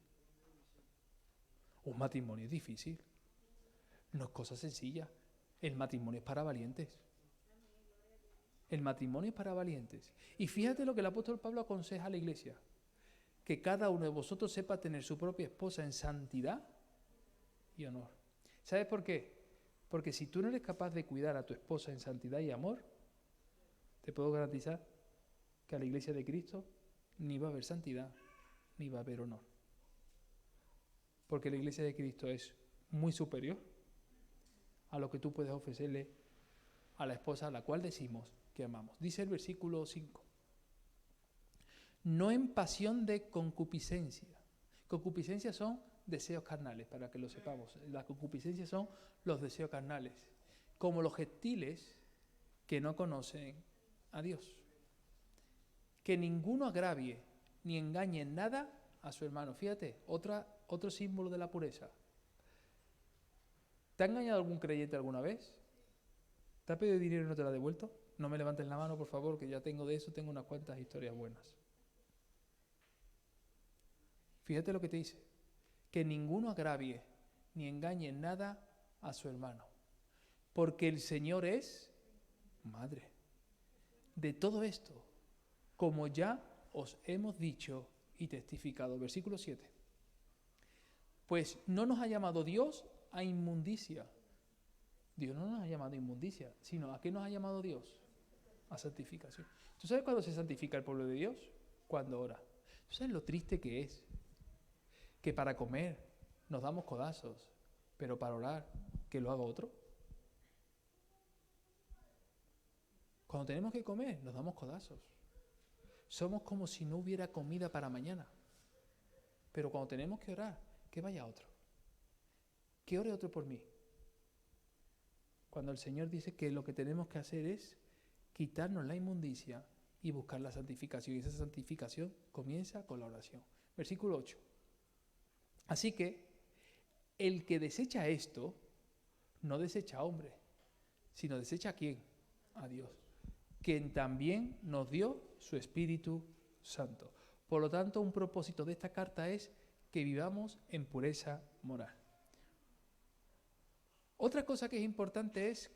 [SPEAKER 2] Un matrimonio es difícil. No es cosa sencilla. El matrimonio es para valientes. El matrimonio es para valientes. Y fíjate lo que el apóstol Pablo aconseja a la iglesia. Que cada uno de vosotros sepa tener su propia esposa en santidad y honor. ¿Sabes por qué? Porque si tú no eres capaz de cuidar a tu esposa en santidad y amor, te puedo garantizar que a la iglesia de Cristo ni va a haber santidad, ni va a haber honor. Porque la iglesia de Cristo es muy superior a lo que tú puedes ofrecerle a la esposa a la cual decimos que amamos. Dice el versículo 5. No en pasión de concupiscencia. Concupiscencia son deseos carnales, para que lo sepamos. La concupiscencia son los deseos carnales, como los gentiles que no conocen a Dios. Que ninguno agravie ni engañe en nada a su hermano. Fíjate, otro símbolo de la pureza. ¿Te ha engañado algún creyente alguna vez? ¿Te ha pedido dinero y no te lo ha devuelto? No me levantes la mano, por favor, que ya tengo de eso, tengo unas cuantas historias buenas. Fíjate lo que te dice. Que ninguno agravie ni engañe en nada a su hermano. Porque el Señor es madre de todo esto, como ya os hemos dicho y testificado. Versículo 7. Pues no nos ha llamado Dios a inmundicia. Dios no nos ha llamado a inmundicia, sino ¿a qué nos ha llamado Dios? A santificación. ¿Tú sabes cuándo se santifica el pueblo de Dios? Cuando ora. ¿Tú sabes lo triste que es? Que para comer nos damos codazos, pero para orar, que lo haga otro. Cuando tenemos que comer, nos damos codazos. Somos como si no hubiera comida para mañana. Pero cuando tenemos que orar, que vaya otro. Que ore otro por mí. Cuando el Señor dice que lo que tenemos que hacer es quitarnos la inmundicia y buscar la santificación. Y esa santificación comienza con la oración. Versículo 8. Así que el que desecha esto, no desecha a hombre, sino desecha a ¿quién? A Dios, quien también nos dio su Espíritu Santo. Por lo tanto, un propósito de esta carta es que vivamos en pureza moral. Otra cosa que es importante es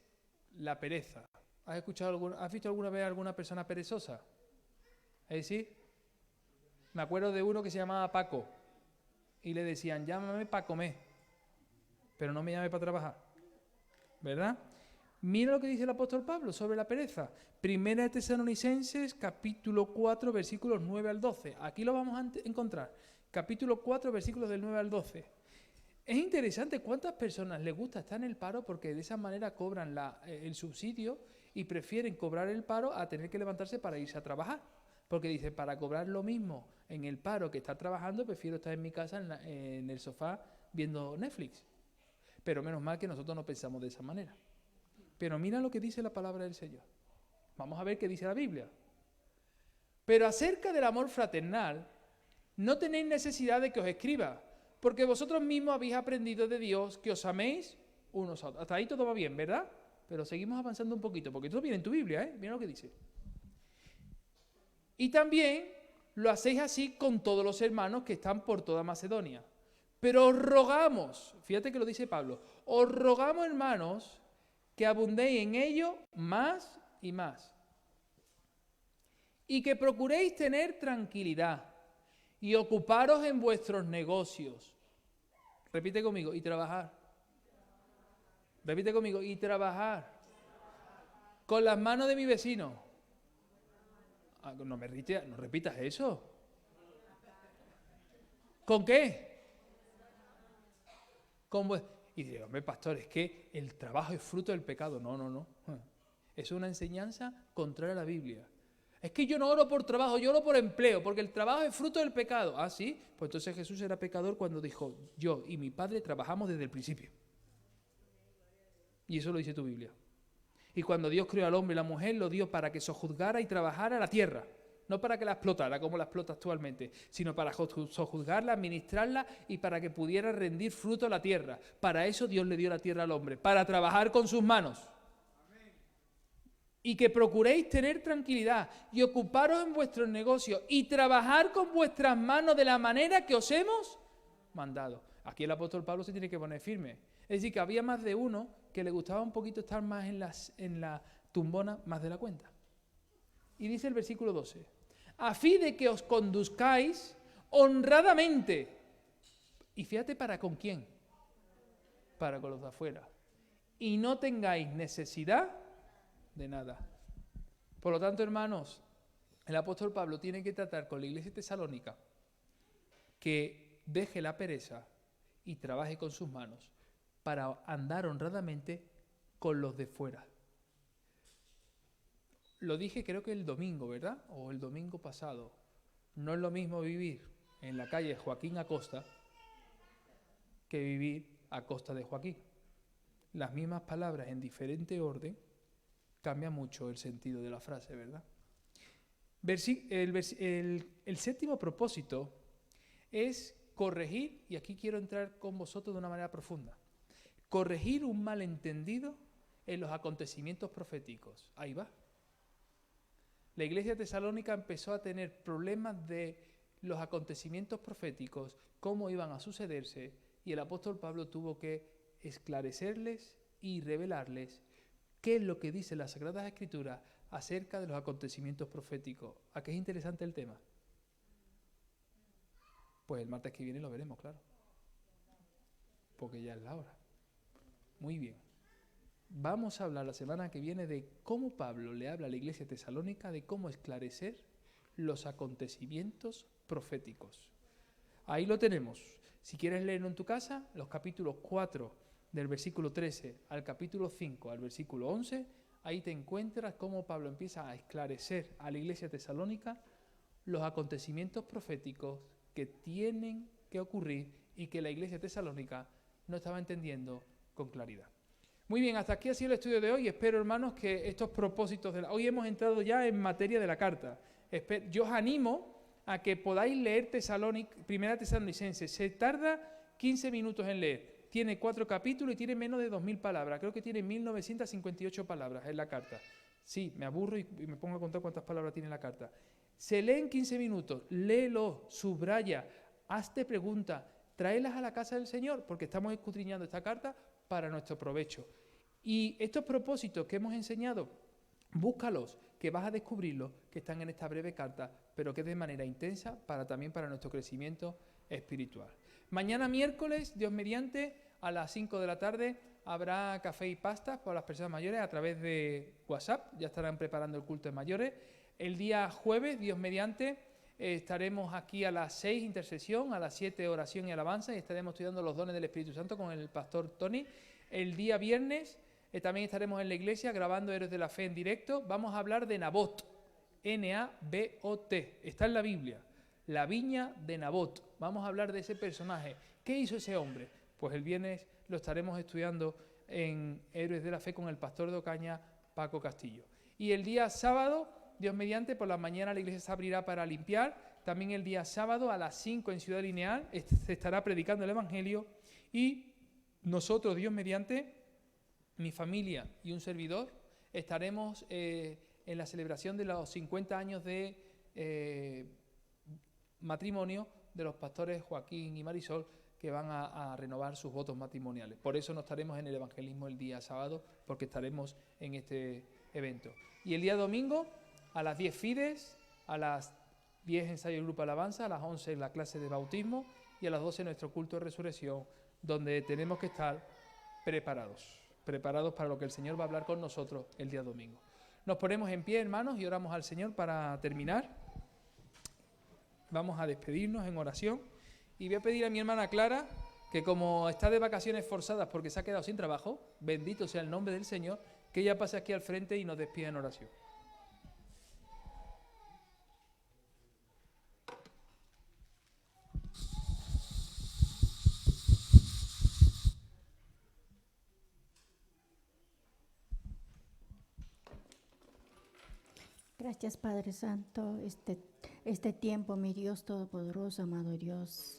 [SPEAKER 2] la pereza. ¿Has visto alguna vez a alguna persona perezosa? ¿Es decir? Me acuerdo de uno que se llamaba Paco y le decían, llámame para comer, pero no me llame para trabajar, ¿verdad? Mira lo que dice el apóstol Pablo sobre la pereza. Primera de Tesalonicenses, capítulo 4, versículos 9 al 12. Aquí lo vamos a encontrar. Capítulo 4, versículos del 9 al 12. Es interesante cuántas personas les gusta estar en el paro porque de esa manera cobran el subsidio y prefieren cobrar el paro a tener que levantarse para irse a trabajar. Porque dice, para cobrar lo mismo en el paro que estar trabajando, prefiero estar en mi casa en el sofá viendo Netflix. Pero menos mal que nosotros no pensamos de esa manera. Pero mira lo que dice la palabra del Señor. Vamos a ver qué dice la Biblia. Pero acerca del amor fraternal, no tenéis necesidad de que os escriba, porque vosotros mismos habéis aprendido de Dios que os améis unos a otros. Hasta ahí todo va bien, ¿verdad? Pero seguimos avanzando un poquito, porque todo viene en tu Biblia, ¿eh? Mira lo que dice. Y también lo hacéis así con todos los hermanos que están por toda Macedonia. Pero os rogamos, fíjate que lo dice Pablo, os rogamos, hermanos, que abundéis en ello más y más. Y que procuréis tener tranquilidad y ocuparos en vuestros negocios. Repite conmigo, y trabajar. Repite conmigo, y trabajar. Con las manos de mi vecino. No repitas eso. ¿Con qué? Y diré, hombre, pastor, es que el trabajo es fruto del pecado. No. Es una enseñanza contraria a la Biblia. Es que yo no oro por trabajo, yo oro por empleo, porque el trabajo es fruto del pecado. Ah, ¿sí? Pues entonces Jesús era pecador cuando dijo, yo y mi Padre trabajamos desde el principio. Y eso lo dice tu Biblia. Y cuando Dios creó al hombre y la mujer, lo dio para que sojuzgara y trabajara la tierra. No para que la explotara como la explota actualmente, sino para sojuzgarla, administrarla y para que pudiera rendir fruto a la tierra. Para eso Dios le dio la tierra al hombre, para trabajar con sus manos. Y que procuréis tener tranquilidad y ocuparos en vuestros negocios y trabajar con vuestras manos de la manera que os hemos mandado. Aquí el apóstol Pablo se tiene que poner firme. Es decir, que había más de uno que le gustaba un poquito estar más en la tumbona más de la cuenta. Y dice el versículo 12, a fin de que os conduzcáis honradamente. Y fíjate, ¿para con quién? Para con los de afuera. Y no tengáis necesidad de nada. Por lo tanto, hermanos, el apóstol Pablo tiene que tratar con la iglesia tesalónica que deje la pereza y trabaje con sus manos para andar honradamente con los de fuera. Lo dije creo que el domingo, ¿verdad? O el domingo pasado. No es lo mismo vivir en la calle Joaquín Acosta que vivir a costa de Joaquín. Las mismas palabras en diferente orden cambia mucho el sentido de la frase, ¿verdad? El séptimo propósito es corregir, y aquí quiero entrar con vosotros de una manera profunda, corregir un malentendido en los acontecimientos proféticos. Ahí va. La iglesia tesalónica empezó a tener problemas de los acontecimientos proféticos, cómo iban a sucederse, y el apóstol Pablo tuvo que esclarecerles y revelarles qué es lo que dice la Sagradas Escrituras acerca de los acontecimientos proféticos. ¿A qué es interesante el tema? Pues el martes que viene lo veremos, claro. Porque ya es la hora. Muy bien. Vamos a hablar la semana que viene de cómo Pablo le habla a la iglesia tesalónica de cómo esclarecer los acontecimientos proféticos. Ahí lo tenemos. Si quieres leerlo en tu casa, los capítulos 4 del versículo 13 al capítulo 5 al versículo 11, ahí te encuentras cómo Pablo empieza a esclarecer a la iglesia tesalónica los acontecimientos proféticos que tienen que ocurrir y que la iglesia tesalónica no estaba entendiendo con claridad. Muy bien, hasta aquí ha sido el estudio de hoy. Espero, hermanos, que estos propósitos hoy hemos entrado ya en materia de la carta. Yo os animo a que podáis leer Primera Tesalonicenses. Se tarda 15 minutos en leer. Tiene 4 capítulos y tiene menos de 2.000 palabras. Creo que tiene 1.958 palabras en la carta. Sí, me aburro y me pongo a contar cuántas palabras tiene la carta. Se lee en 15 minutos. Léelo, subraya, hazte preguntas, tráelas a la casa del Señor, porque estamos escudriñando esta carta para nuestro provecho. Y estos propósitos que hemos enseñado, búscalos, que vas a descubrirlos, que están en esta breve carta, pero que es de manera intensa también para nuestro crecimiento espiritual. Mañana miércoles, Dios mediante, a las 5 de la tarde, habrá café y pastas para las personas mayores a través de WhatsApp. Ya estarán preparando el culto de mayores. El día jueves, Dios mediante, estaremos aquí a las 6, intercesión, a las 7, oración y alabanza, y estaremos estudiando los dones del Espíritu Santo con el pastor Tony. El día viernes también estaremos en la iglesia grabando Héroes de la Fe en directo. Vamos a hablar de Nabot, N-A-B-O-T, está en la Biblia, la viña de Nabot. Vamos a hablar de ese personaje. ¿Qué hizo ese hombre? Pues el viernes lo estaremos estudiando en Héroes de la Fe con el pastor de Ocaña, Paco Castillo. Y el día sábado, Dios mediante, por la mañana la iglesia se abrirá para limpiar. También el día sábado a las 5 en Ciudad Lineal se estará predicando el Evangelio. Y nosotros, Dios mediante, mi familia y un servidor, estaremos en la celebración de los 50 años de matrimonio de los pastores Joaquín y Marisol, que van a renovar sus votos matrimoniales. Por eso no estaremos en el evangelismo el día sábado, porque estaremos en este evento. Y el día domingo, a las 10 Fides, a las 10 ensayo del grupo Alabanza, a las 11 la clase de bautismo y a las 12 nuestro culto de resurrección, donde tenemos que estar preparados para lo que el Señor va a hablar con nosotros el día domingo. Nos ponemos en pie, hermanos, y oramos al Señor para terminar. Vamos a despedirnos en oración. Y voy a pedir a mi hermana Clara, que como está de vacaciones forzadas porque se ha quedado sin trabajo, bendito sea el nombre del Señor, que ella pase aquí al frente y nos despida en oración.
[SPEAKER 14] Gracias, Padre Santo, este tiempo, mi Dios Todopoderoso, amado Dios.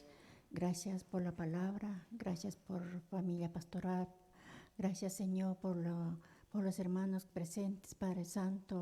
[SPEAKER 14] Gracias por la palabra, gracias por familia pastoral, gracias, Señor, por los hermanos presentes, Padre Santo.